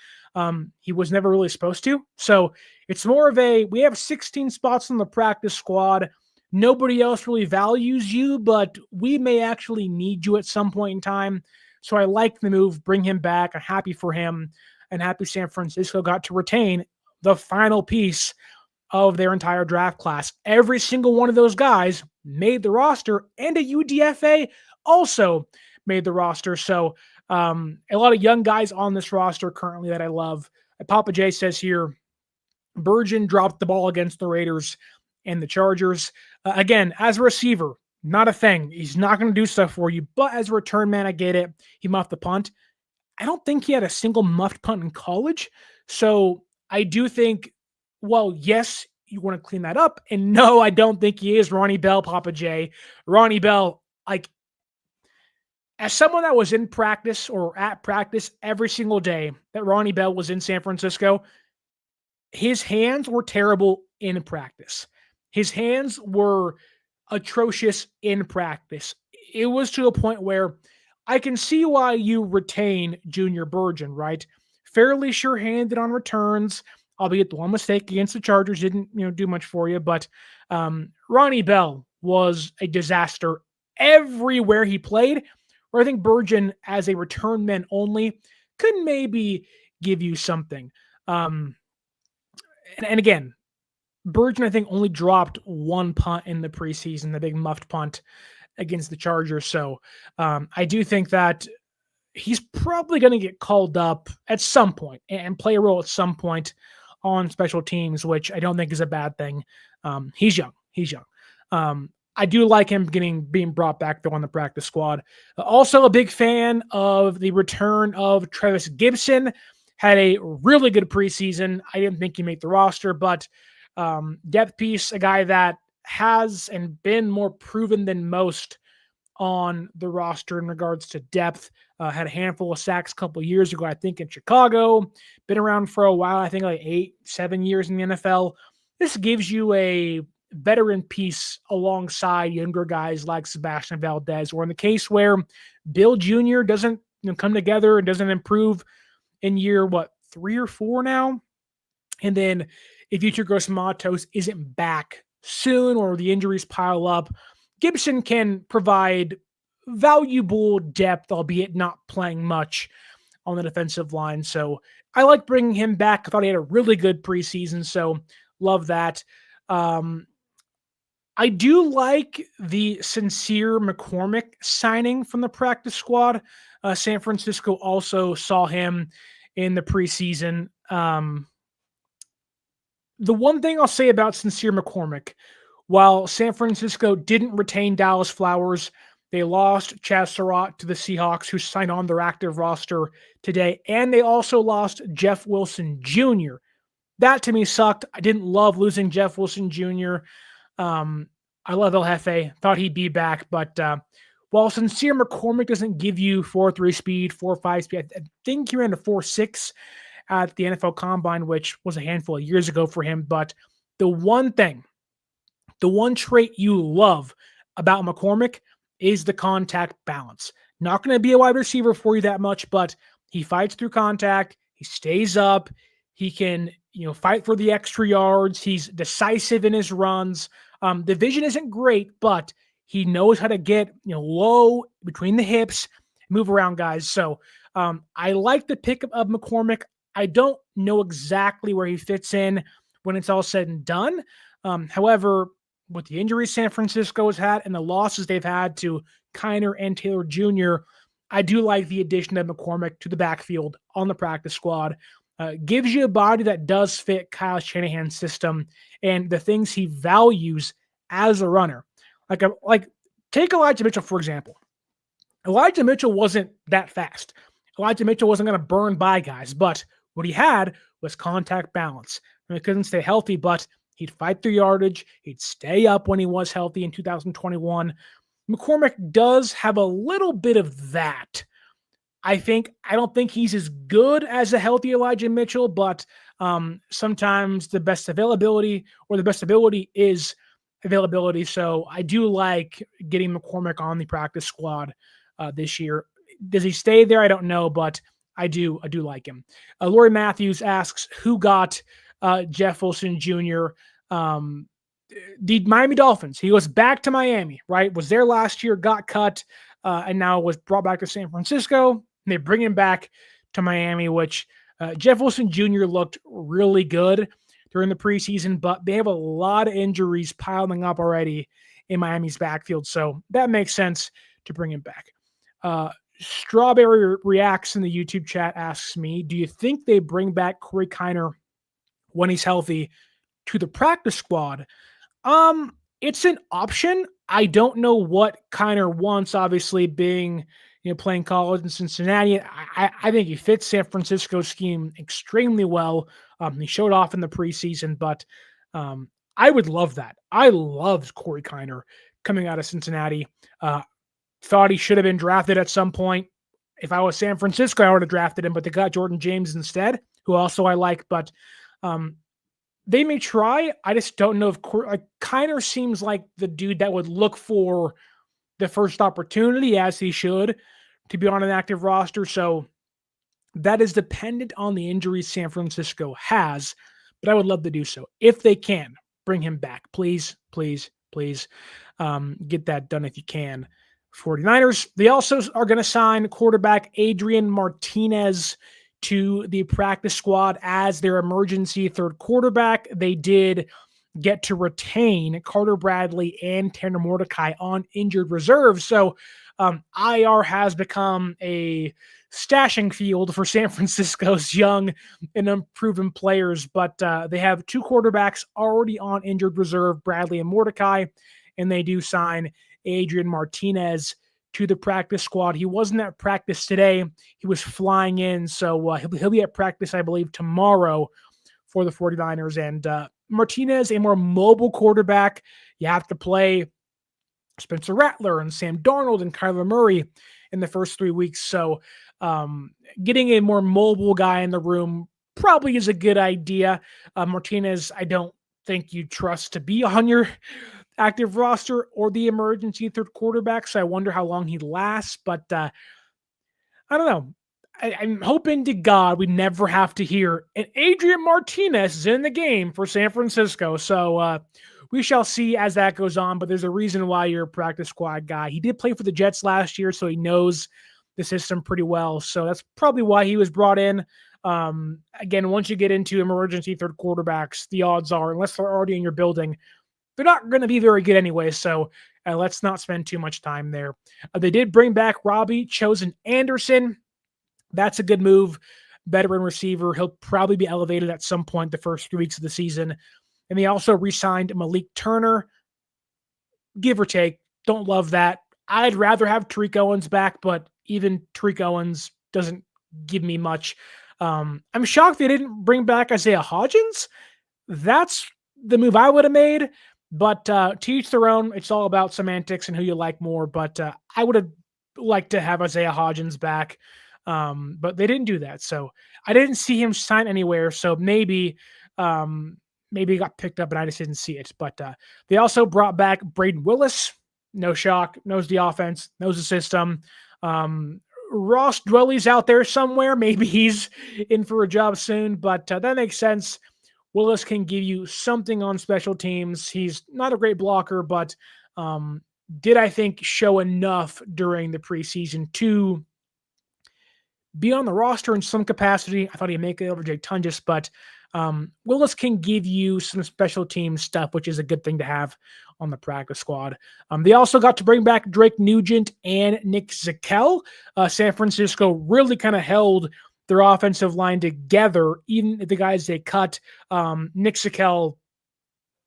he was never really supposed to. So it's more of we have 16 spots on the practice squad. Nobody else really values you, but we may actually need you at some point in time. So I like the move. Bring him back. I'm happy for him, and happy San Francisco got to retain the final piece of their entire draft class. Every single one of those guys made the roster, and a UDFA also made the roster. So a lot of young guys on this roster currently that I love. Papa J says here, Bergen dropped the ball against the Raiders and the Chargers. Again, as a receiver, not a thing. He's not going to do stuff for you, but as a return man, I get it. He muffed the punt. I don't think he had a single muffed punt in college. So I do think, well, yes, you want to clean that up. And no, I don't think he is Ronnie Bell, Papa J. Ronnie Bell, like, as someone that was in practice or at practice every single day that Ronnie Bell was in San Francisco, his hands were terrible in practice. His hands were atrocious in practice. It was to a point where I can see why you retain Junior Bergen, right? Fairly sure-handed on returns, albeit the one mistake against the Chargers didn't, do much for you. But Ronnie Bell was a disaster everywhere he played. Where I think Bergen, as a return man only, could maybe give you something. And again, Bergen, I think, only dropped one punt in the preseason, the big muffed punt against the Chargers. So I do think that he's probably going to get called up at some point and play a role at some point on special teams, which I don't think is a bad thing. He's young. I do like him being brought back, though, on the practice squad. Also a big fan of the return of Trevis Gipson. Had a really good preseason. I didn't think he made the roster, but depth piece, a guy that has and been more proven than most on the roster in regards to depth. Had a handful of sacks a couple of years ago, I think, in Chicago. Been around for a while, I think like 8-7 years in the NFL. This gives you a veteran piece alongside younger guys like Sebastian Valdez, or in the case where Bill Jr. doesn't come together and doesn't improve in year, 3 or 4 now? And then if Yetur Gross-Matos isn't back soon or the injuries pile up, Gipson can provide valuable depth, albeit not playing much on the defensive line. So I like bringing him back. I thought he had a really good preseason, so love that. I do like the Sincere McCormick signing from the practice squad. San Francisco also saw him in the preseason. The one thing I'll say about Sincere McCormick, while San Francisco didn't retain Dallis Flowers, they lost Chaz Surratt to the Seahawks, who signed on their active roster today, and they also lost Jeff Wilson Jr. That to me sucked. I didn't love losing Jeff Wilson Jr. I love El Jefe. Thought he'd be back, but while Sincere McCormick doesn't give you 4.3 speed, 4.5 speed, I think he ran a 4.6 at the NFL Combine, which was a handful of years ago for him. But the one trait you love about McCormick is the contact balance. Not going to be a wide receiver for you that much, but he fights through contact. He stays up. He can, fight for the extra yards. He's decisive in his runs. The vision isn't great, but he knows how to get, low between the hips, move around guys. So I like the pick of McCormick. I don't know exactly where he fits in when it's all said and done. However, with the injuries San Francisco has had and the losses they've had to Kiner and Taylor Jr., I do like the addition of McCormick to the backfield on the practice squad. Gives you a body that does fit Kyle Shanahan's system and the things he values as a runner. Like take Elijah Mitchell, for example. Elijah Mitchell wasn't that fast. Elijah Mitchell wasn't going to burn by guys, but what he had was contact balance. He couldn't stay healthy, but he'd fight through yardage. He'd stay up when he was healthy in 2021. McCormick does have a little bit of that. I don't think he's as good as a healthy Elijah Mitchell, but Sometimes the best availability or the best ability is availability. So I do like getting McCormick on the practice squad this year. Does he stay there? I don't know, but I do like him. Lori Matthews asks, who got Jeff Wilson Jr.? The Miami Dolphins. He goes back to Miami, right? Was there last year, got cut, and now was brought back to San Francisco. And they bring him back to Miami, which Jeff Wilson Jr. looked really good during the preseason, but they have a lot of injuries piling up already in Miami's backfield. So that makes sense to bring him back. Strawberry Reacts in the YouTube chat asks me, do you think they bring back Corey Kiner when he's healthy to the practice squad? It's an option. I don't know what Kiner wants, obviously being, playing college in Cincinnati. I think he fits San Francisco's scheme extremely well. He showed off in the preseason, but I would love that. I loved Corey Kiner coming out of Cincinnati. Thought he should have been drafted at some point. If I was San Francisco, I would have drafted him, but they got Jordan James instead, who also I like. But they may try. I just don't know if Kiner seems like the dude that would look for the first opportunity, as he should, to be on an active roster. So that is dependent on the injuries San Francisco has, but I would love to do so. If they can, bring him back. Please, please, please get that done if you can. 49ers, they also are going to sign quarterback Adrian Martinez to the practice squad as their emergency third quarterback. They did get to retain Carter Bradley and Tanner Mordecai on injured reserve. So IR has become a stashing field for San Francisco's young and unproven players, but they have two quarterbacks already on injured reserve, Bradley and Mordecai, and they do sign Adrian Martinez to the practice squad. He wasn't at practice today. He was flying in, so he'll be at practice, I believe, tomorrow for the 49ers. And Martinez, a more mobile quarterback. You have to play Spencer Rattler and Sam Darnold and Kyler Murray in the first 3 weeks. So getting a more mobile guy in the room probably is a good idea. Martinez, I don't think you trust to be on your active roster or the emergency third quarterback, so I wonder how long he lasts. But I don't know. I'm hoping to God we never have to hear an Adrian Martinez is in the game for San Francisco. So we shall see as that goes on, but there's a reason why you're a practice squad guy. He did play for the Jets last year, so he knows the system pretty well. So that's probably why he was brought in. Again, once you get into emergency third quarterbacks, the odds are, unless they're already in your building, they're not going to be very good anyway. So let's not spend too much time there. They did bring back Robbie Chosen Anderson. That's a good move. Veteran receiver. He'll probably be elevated at some point the first 3 weeks of the season. And they also re-signed Malik Turner. Give or take. Don't love that. I'd rather have Terique Owens back, but even Terique Owens doesn't give me much. I'm shocked they didn't bring back Isaiah Hodgins. That's the move I would have made. But to each their own, it's all about semantics and who you like more. But I would have liked to have Isaiah Hodgins back. But they didn't do that. So I didn't see him sign anywhere. So maybe he got picked up and I just didn't see it. But they also brought back Brayden Willis. No shock. Knows the offense. Knows the system. Ross Dwelly's out there somewhere. Maybe he's in for a job soon. But that makes sense. Willis can give you something on special teams. He's not a great blocker, but did, I think, show enough during the preseason to be on the roster in some capacity. I thought he'd make it over Jake Tunges, but Willis can give you some special team stuff, which is a good thing to have on the practice squad. They also got to bring back Drake Nugent and Nick Zakelj. San Francisco really kind of held their offensive line together, even the guys they cut. Nick Zakelj,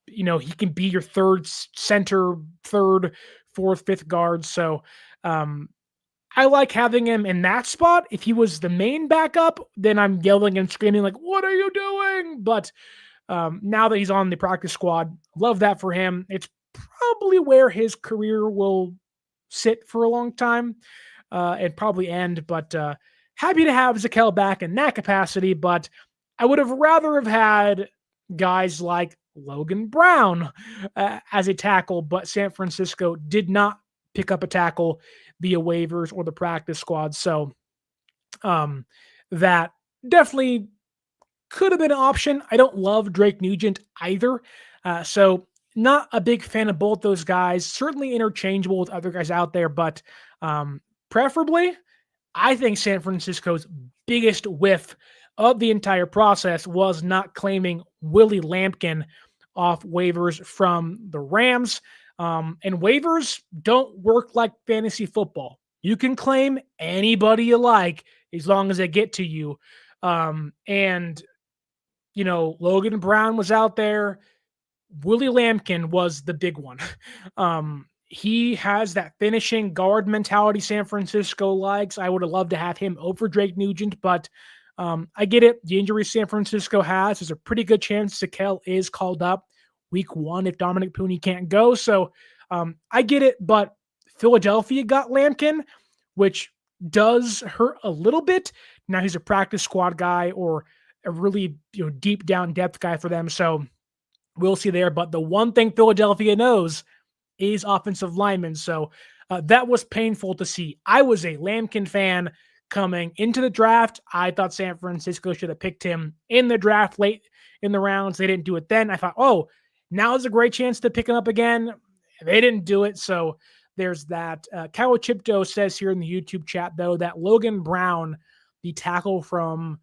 he can be your third center, third, fourth, fifth guard. So I like having him in that spot. If he was the main backup, then I'm yelling and screaming like, what are you doing? But now that he's on the practice squad, love that for him. It's probably where his career will sit for a long time and probably end. But happy to have Zakelj back in that capacity, but I would have rather have had guys like Logan Brown as a tackle, but San Francisco did not pick up a tackle via waivers or the practice squad. So that definitely could have been an option. I don't love Drake Nugent either. So not a big fan of both those guys. Certainly interchangeable with other guys out there, but preferably, I think San Francisco's biggest whiff of the entire process was not claiming Willie Lampkin off waivers from the Rams. And waivers don't work like fantasy football. You can claim anybody you like as long as they get to you. And Logan Brown was out there. Willie Lampkin was the big one. He has that finishing guard mentality San Francisco likes. I would have loved to have him over Drake Nugent, but I get it. The injury San Francisco has, there's a pretty good chance Zakelj is called up week 1 if Dominic Pooh can't go. So I get it, but Philadelphia got Lampkin, which does hurt a little bit. Now he's a practice squad guy or a really deep down depth guy for them. So we'll see there. But the one thing Philadelphia knows is offensive linemen. So that was painful to see. I was a Lampkin fan coming into the draft. I thought San Francisco should have picked him in the draft late in the rounds. They didn't do it then. I thought, oh, now is a great chance to pick him up again. They didn't do it. So there's that. Kyle Chipto says here in the YouTube chat, though, that Logan Brown, the tackle from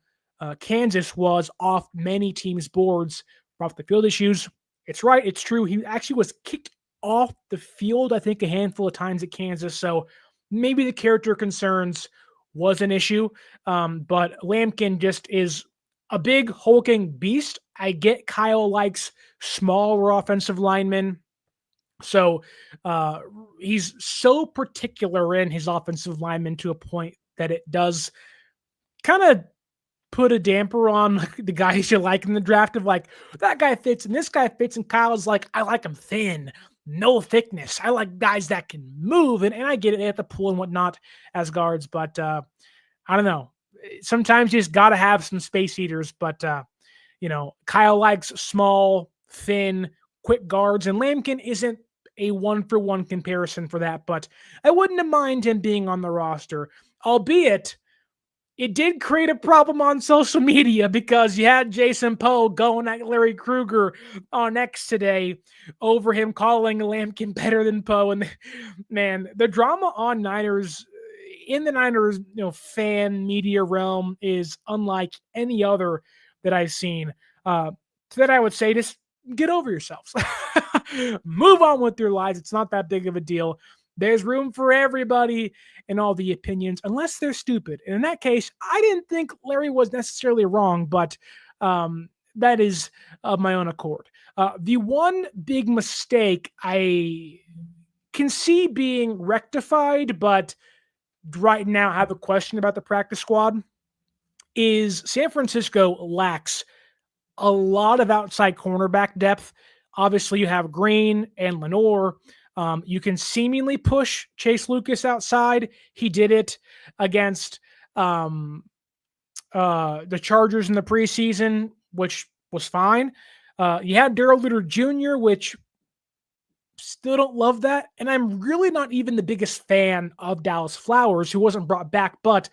Kansas, was off many teams' boards off the field issues. It's right. It's true. He actually was kicked off the field, I think, a handful of times at Kansas. So maybe the character concerns was an issue. But Lampkin just is a big hulking beast. I get Kyle likes smaller offensive linemen. So he's so particular in his offensive lineman to a point that it does kind of put a damper on the guys you like in the draft of like, that guy fits and this guy fits. And Kyle's like, I like him thin, no thickness. I like guys that can move. And I get it. They have to pull and whatnot as guards. But I don't know. Sometimes you just got to have some space eaters. But, Kyle likes small, thin, quick guards. And Lampkin isn't a one-for-one comparison for that. But I wouldn't have mind him being on the roster, albeit it did create a problem on social media because you had Jason Poe going at Larry Krueger on X today over him calling Lampkin better than Poe. And man, the drama on Niners in the Niners, fan media realm is unlike any other that I've seen. So that I would say, just get over yourselves. Move on with your lives. It's not that big of a deal. There's room for everybody and all the opinions, unless they're stupid. And in that case, I didn't think Larry was necessarily wrong, but that is of my own accord. The one big mistake I can see being rectified, but right now I have a question about the practice squad, is San Francisco lacks a lot of outside cornerback depth. Obviously, you have Green and Lenore. You can seemingly push Chase Lucas outside. He did it against the Chargers in the preseason, which was fine. You had Darrell Luter Jr., which still don't love that. And I'm really not even the biggest fan of Dallis Flowers, who wasn't brought back, but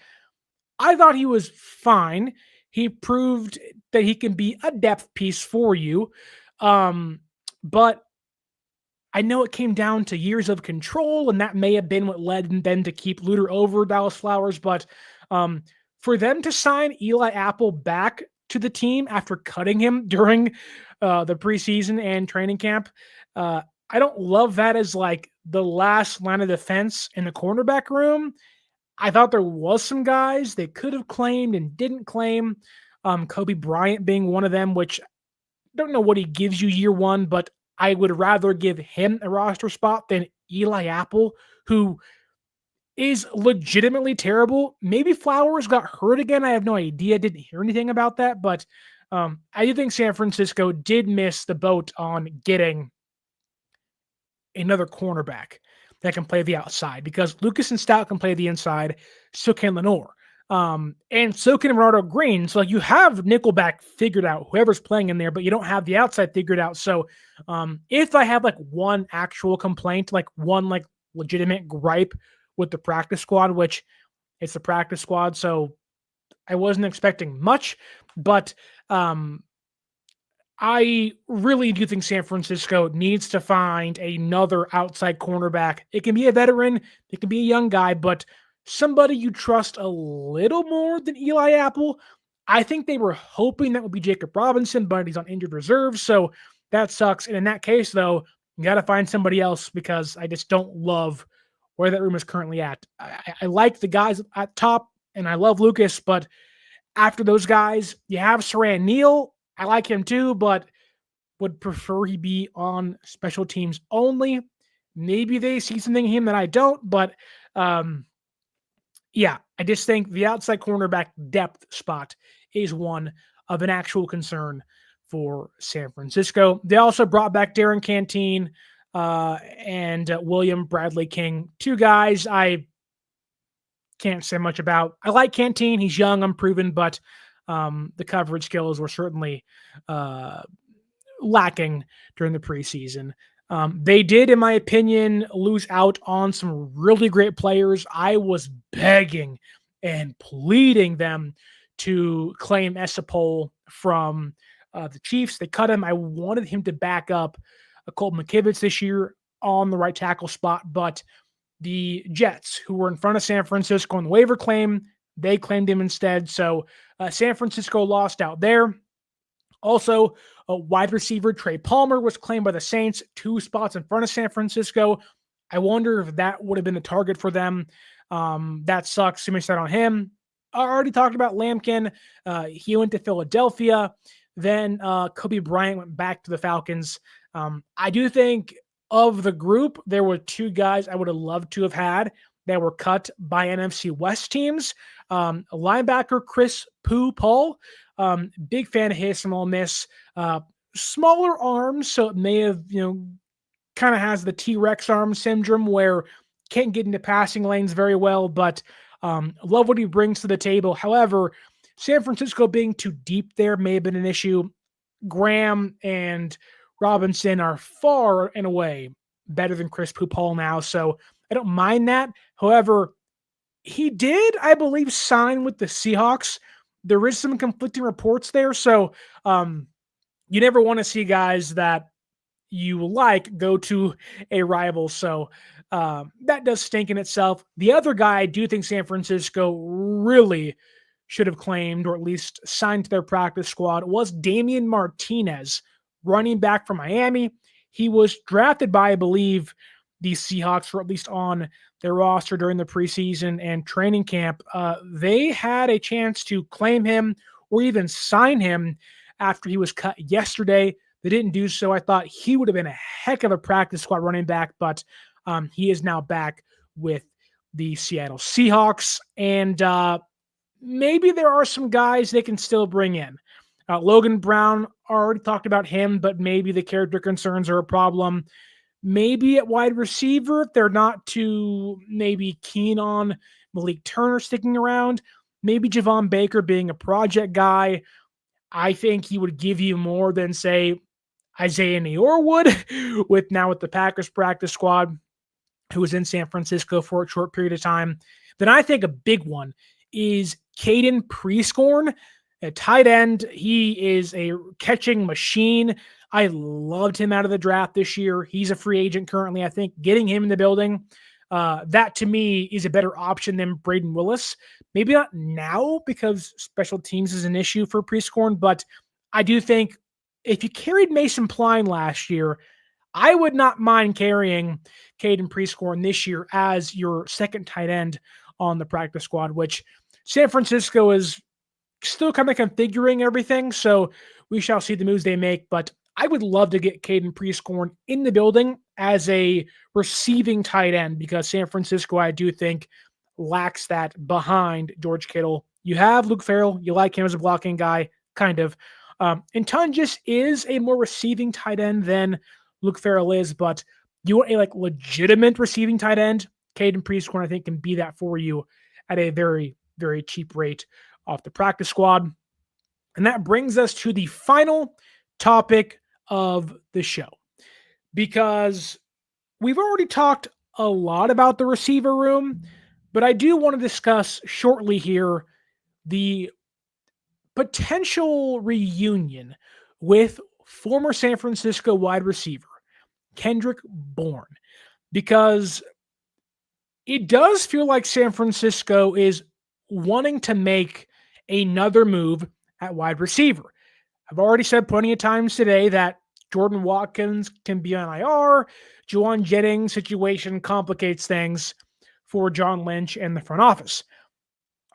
I thought he was fine. He proved that he can be a depth piece for you. But I know it came down to years of control, and that may have been what led them to keep Luter over Dallis Flowers. But for them to sign Eli Apple back to the team after cutting him during the preseason and training camp, I don't love that as like the last line of defense in the cornerback room. I thought there was some guys they could have claimed and didn't claim. Kobe Bryant being one of them, which I don't know what he gives you year one, but I would rather give him a roster spot than Eli Apple, who is legitimately terrible. Maybe Flowers got hurt again. I have no idea. Didn't hear anything about that, but I do think San Francisco did miss the boat on getting another cornerback that can play the outside, because Lucas and Stout can play the inside, so can Lenore. And so can Ronaldo Green. So like you have nickelback figured out, whoever's playing in there, but you don't have the outside figured out. So if I have like one actual complaint, like one like legitimate gripe with the practice squad, which it's the practice squad, so I wasn't expecting much, but I really do think San Francisco needs to find another outside cornerback. It can be a veteran, it can be a young guy, but somebody you trust a little more than Eli Apple. I think they were hoping that would be Jacob Robinson, but he's on injured reserve, so that sucks. And in that case, though, you got to find somebody else because I just don't love where that room is currently at. I like the guys at top, and I love Lucas, but after those guys, you have Saran Neal. I like him too, but would prefer he be on special teams only. Maybe they see something in him that I don't, but yeah, I just think the outside cornerback depth spot is one of an actual concern for San Francisco. They also brought back Derrick Canteen and William Bradley King, two guys I can't say much about. I like Canteen. He's young, unproven, but the coverage skills were certainly lacking during the preseason. They did, in my opinion, lose out on some really great players. I was begging and pleading them to claim Esa Pole from the Chiefs. They cut him. I wanted him to back up Colt McKivitz this year on the right tackle spot, but the Jets, who were in front of San Francisco on the waiver claim, they claimed him instead. So San Francisco lost out there. Also, a wide receiver, Trey Palmer, was claimed by the Saints, 2 spots in front of San Francisco. I wonder if that would have been the target for them. That sucks. Too much said on him. I already talked about Lampkin. He went to Philadelphia. Then Kobe Bryant went back to the Falcons. I do think of the group, there were 2 guys I would have loved to have had that were cut by NFC West teams. Linebacker Chris Pooh Paul, big fan of his from Ole Miss. Smaller arms, so it may have, kind of has the T-Rex arm syndrome where can't get into passing lanes very well, but love what he brings to the table. However, San Francisco being too deep there may have been an issue. Graham and Robinson are far and away better than Chris Paul now, so I don't mind that. However, he did, I believe, sign with the Seahawks. There is some conflicting reports there, so you never want to see guys that you like go to a rival, so that does stink in itself. The other guy I do think San Francisco really should have claimed, or at least signed to their practice squad, was Damian Martinez, running back from Miami. He was drafted by, I believe, the Seahawks, or at least on their roster during the preseason and training camp. They had a chance to claim him or even sign him after he was cut yesterday. They didn't do so. I thought he would have been a heck of a practice squad running back, but he is now back with the Seattle Seahawks. And maybe there are some guys they can still bring in. Logan Brown, already talked about him, but maybe the character concerns are a problem. Maybe at wide receiver, if they're not too maybe keen on Malik Turner sticking around. Maybe Javon Baker being a project guy. I think he would give you more than, say, Isaiah Neyor would with the Packers practice squad, who was in San Francisco for a short period of time. Then I think a big one is Caden Prescorn, a tight end. He is a catching machine. I loved him out of the draft this year. He's a free agent currently. I think getting him in the building, that to me is a better option than Brayden Willis. Maybe not now because special teams is an issue for Prescorn, but I do think if you carried Mason Pline last year, I would not mind carrying Caden Prescorn this year as your second tight end on the practice squad, which San Francisco is still kind of configuring everything, so we shall see the moves they make, but I would love to get Caden Prescorn in the building as a receiving tight end because San Francisco, I do think, lacks that behind George Kittle. You have Luke Farrell. You like him as a blocking guy, kind of. And Tungus is a more receiving tight end than Luke Farrell is, but you want a legitimate receiving tight end. Caden Prescorn, I think, can be that for you at a very, very cheap rate off the practice squad. And that brings us to the final topic of the show, because we've already talked a lot about the receiver room, but I do want to discuss shortly here the potential reunion with former San Francisco wide receiver Kendrick Bourne, because it does feel like San Francisco is wanting to make another move at wide receiver. I've already said plenty of times today that Jordan Watkins can be on IR. Jauan Jennings' situation complicates things for John Lynch and the front office.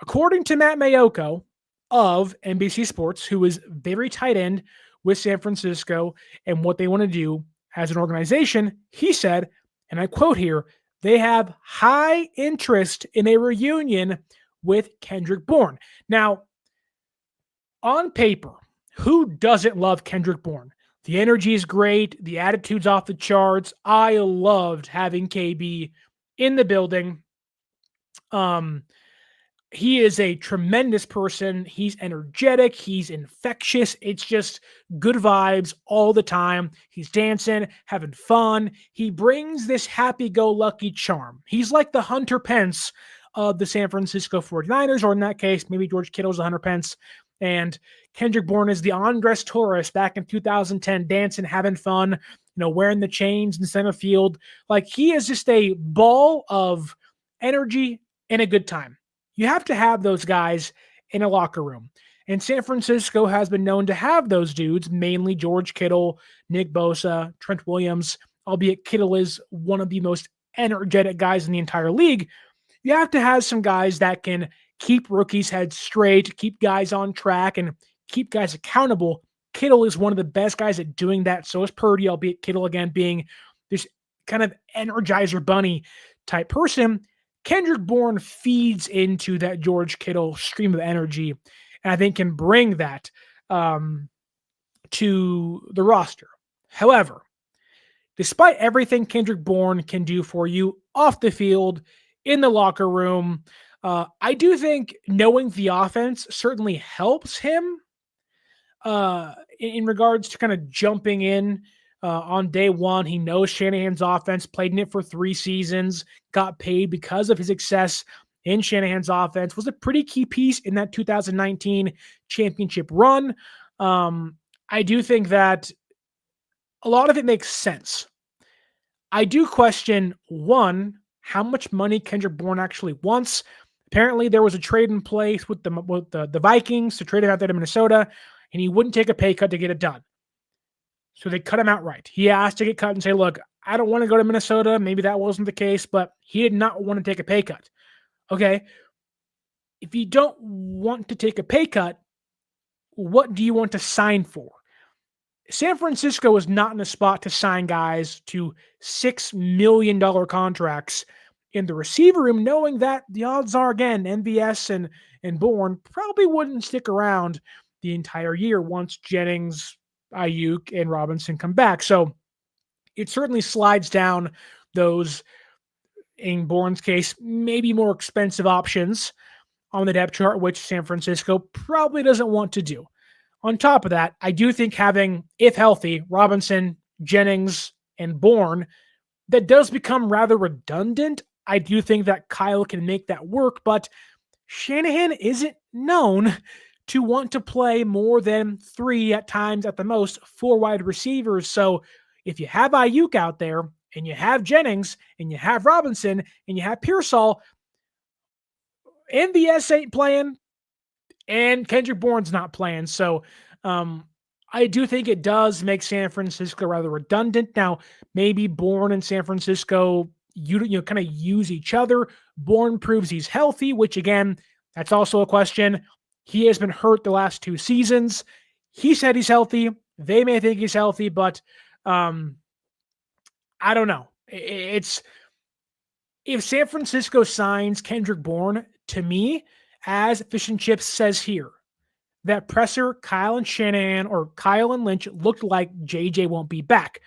According to Matt Mayoko of NBC Sports, who is very tight end with San Francisco and what they want to do as an organization, he said, and I quote here, they have high interest in a reunion with Kendrick Bourne. Now, on paper, who doesn't love Kendrick Bourne? The energy is great. The attitude's off the charts. I loved having KB in the building. He is a tremendous person. He's energetic. He's infectious. It's just good vibes all the time. He's dancing, having fun. He brings this happy-go-lucky charm. He's like the Hunter Pence of the San Francisco 49ers, or in that case, maybe George Kittle's the Hunter Pence. And Kendrick Bourne is the Andres Torres back in 2010, dancing, having fun, wearing the chains in center field. Like, he is just a ball of energy and a good time. You have to have those guys in a locker room. And San Francisco has been known to have those dudes, mainly George Kittle, Nick Bosa, Trent Williams, albeit Kittle is one of the most energetic guys in the entire league. You have to have some guys that can keep rookies' heads straight, keep guys on track, and keep guys accountable. Kittle is one of the best guys at doing that. So is Purdy, albeit Kittle, again, being this kind of Energizer Bunny type person. Kendrick Bourne feeds into that George Kittle stream of energy, and I think can bring that to the roster. However, despite everything Kendrick Bourne can do for you off the field, in the locker room, I do think knowing the offense certainly helps him in regards to kind of jumping in on day one. He knows Shanahan's offense, played in it for 3 seasons, got paid because of his success in Shanahan's offense, was a pretty key piece in that 2019 championship run. I do think that a lot of it makes sense. I do question, one, how much money Kendrick Bourne actually wants. Apparently, there was a trade in place with the Vikings to trade him out there to Minnesota, and he wouldn't take a pay cut to get it done. So they cut him outright. He asked to get cut and say, look, I don't want to go to Minnesota. Maybe that wasn't the case, but he did not want to take a pay cut. Okay. If you don't want to take a pay cut, what do you want to sign for? San Francisco is not in a spot to sign guys to $6 million contracts in the receiver room, knowing that the odds are, again, MVS and Bourne probably wouldn't stick around the entire year once Jennings, Ayuk, and Robinson come back. So it certainly slides down those, in Bourne's case, maybe more expensive options on the depth chart, which San Francisco probably doesn't want to do. On top of that, I do think having, if healthy, Robinson, Jennings, and Bourne, that does become rather redundant. I do think that Kyle can make that work, but Shanahan isn't known to want to play more than 3, at times at the most, 4 wide receivers. So if you have Ayuk out there, and you have Jennings, and you have Robinson, and you have Pearsall, MVS ain't playing, and Kendrick Bourne's not playing. So I do think it does make San Francisco rather redundant. Now, maybe Bourne and San Francisco, kind of use each other. Bourne proves he's healthy, which, again, that's also a question. He has been hurt the last 2 seasons. He said he's healthy. They may think he's healthy, but I don't know. It's, if San Francisco signs Kendrick Bourne, to me, as Fish and Chips says here, that presser, Kyle and Shanahan, or Kyle and Lynch, looked like JJ won't be back.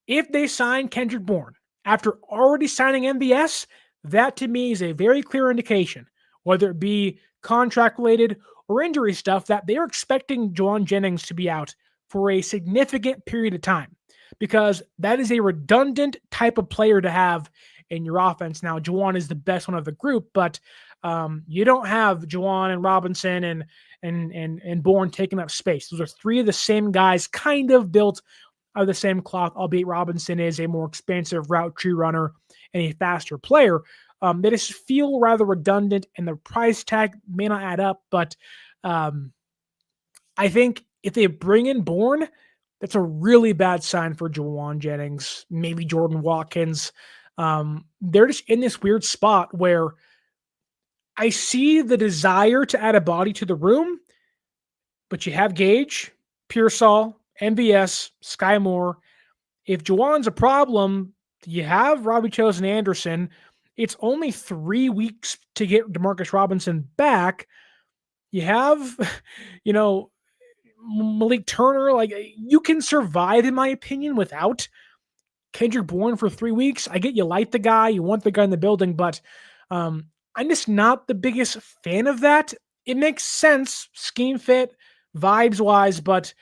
If they sign Kendrick Bourne after already signing MVS, that to me is a very clear indication. whether it be contract-related or injury stuff, that they're expecting Jauan Jennings to be out for a significant period of time, because that is a redundant type of player to have in your offense. Now, Jauan is the best one of the group, but you don't have Jauan and Robinson and Bourne taking up space. Those are three of the same guys, kind of built out of the same cloth, albeit Robinson is a more expansive route tree runner and a faster player. They just feel rather redundant, and the price tag may not add up. But I think if they bring in Bourne, that's a really bad sign for Jauan Jennings, maybe Jordan Watkins. They're just in this weird spot where I see the desire to add a body to the room, but you have Gage, Pearsall, MVS, Sky Moore. If Jauan's a problem, you have Robbie Chosen Anderson. It's only 3 weeks to get Demarcus Robinson back. You have, Malik Turner. Like, you can survive, in my opinion, without Kendrick Bourne for 3 weeks. I get you like the guy, you want the guy in the building, but I'm just not the biggest fan of that. It makes sense, scheme fit, vibes-wise, but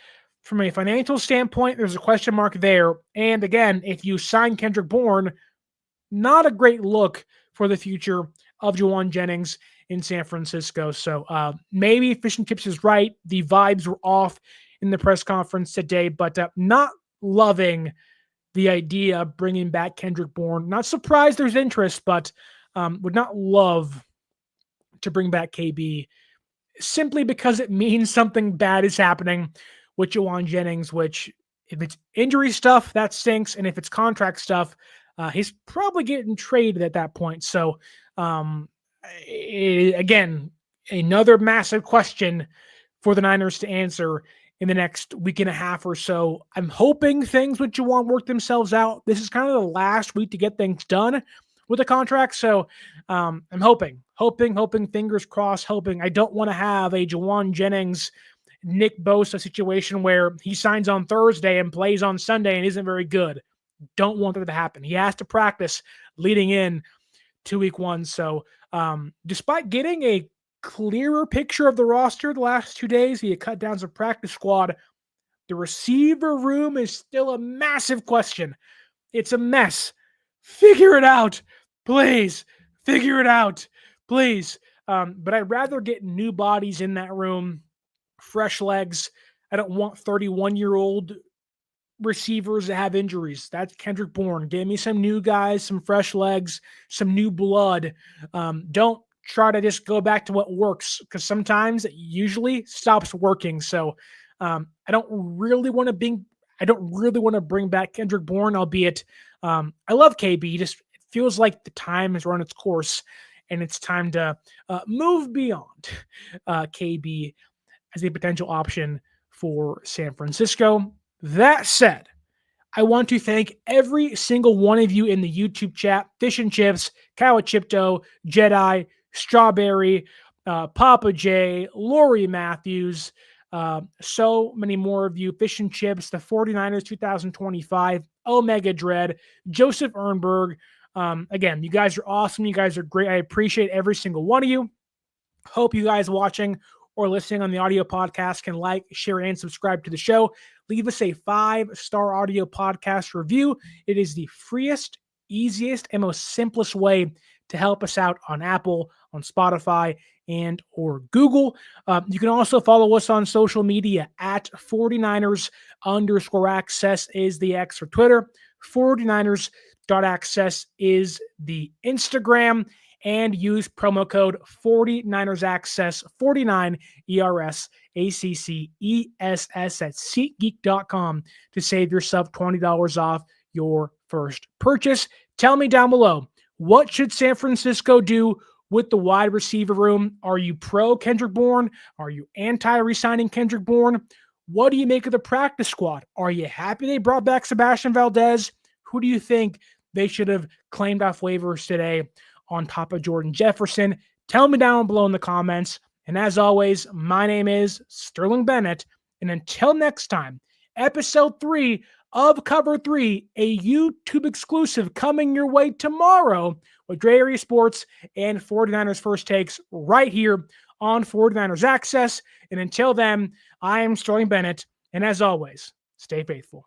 from a financial standpoint, there's a question mark there. And again, if you sign Kendrick Bourne, not a great look for the future of Jauan Jennings in San Francisco. So maybe Fish and Chips is right. The vibes were off in the press conference today, but not loving the idea of bringing back Kendrick Bourne. Not surprised there's interest, but would not love to bring back KB, simply because it means something bad is happening with Jauan Jennings, which, if it's injury stuff, that stinks. And if it's contract stuff, he's probably getting traded at that point. So, again, another massive question for the Niners to answer in the next week and a half or so. I'm hoping things with Jauan work themselves out. This is kind of the last week to get things done with the contract. So I'm hoping, fingers crossed, hoping. I don't want to have a Jauan Jennings, Nick Bosa situation where he signs on Thursday and plays on Sunday and isn't very good. Don't want that to happen. He has to practice leading in to week one. So despite getting a clearer picture of the roster the last 2 days, he had cut down some practice squad. The receiver room is still a massive question. It's a mess. Figure it out, please. Figure it out, please. But I'd rather get new bodies in that room, fresh legs. I don't want 31-year-old receivers that have injuries. That's Kendrick Bourne. Give me some new guys, some fresh legs, some new blood. Don't try to just go back to what works, because sometimes it usually stops working. So I don't really want to bring back Kendrick Bourne, albeit I love KB. Just it feels like the time has run its course and it's time to move beyond KB as a potential option for San Francisco. That said, I want to thank every single one of you in the YouTube chat: Fish and Chips, Kawachipto, Jedi, Strawberry, Papa J, Lori Matthews, so many more of you. Fish and Chips, the 49ers 2025, Omega Dread, Joseph Ernberg. Again, you guys are awesome. You guys are great. I appreciate every single one of you. Hope you guys watching or listening on the audio podcast can like, share, and subscribe to the show. Leave us a 5-star audio podcast review. It is the freest, easiest, and most simplest way to help us out on Apple, on Spotify, and or Google. You can also follow us on social media at 49ers_access is the X for Twitter. 49ers.access is the Instagram. And use promo code 49ersaccess, 49 ERSACCESS at SeatGeek.com to save yourself $20 off your first purchase. Tell me down below, what should San Francisco do with the wide receiver room? Are you pro Kendrick Bourne? Are you anti-resigning Kendrick Bourne? What do you make of the practice squad? Are you happy they brought back Sebastian Valdez? Who do you think they should have claimed off waivers today on top of Jordan Jefferson? Tell me down below in the comments. And as always, my name is Sterling Bennett. And until next time, episode 3 of Cover 3, a YouTube exclusive coming your way tomorrow with Dre Area Sports and 49ers First Takes right here on 49ers Access. And until then, I am Sterling Bennett, and as always, stay faithful.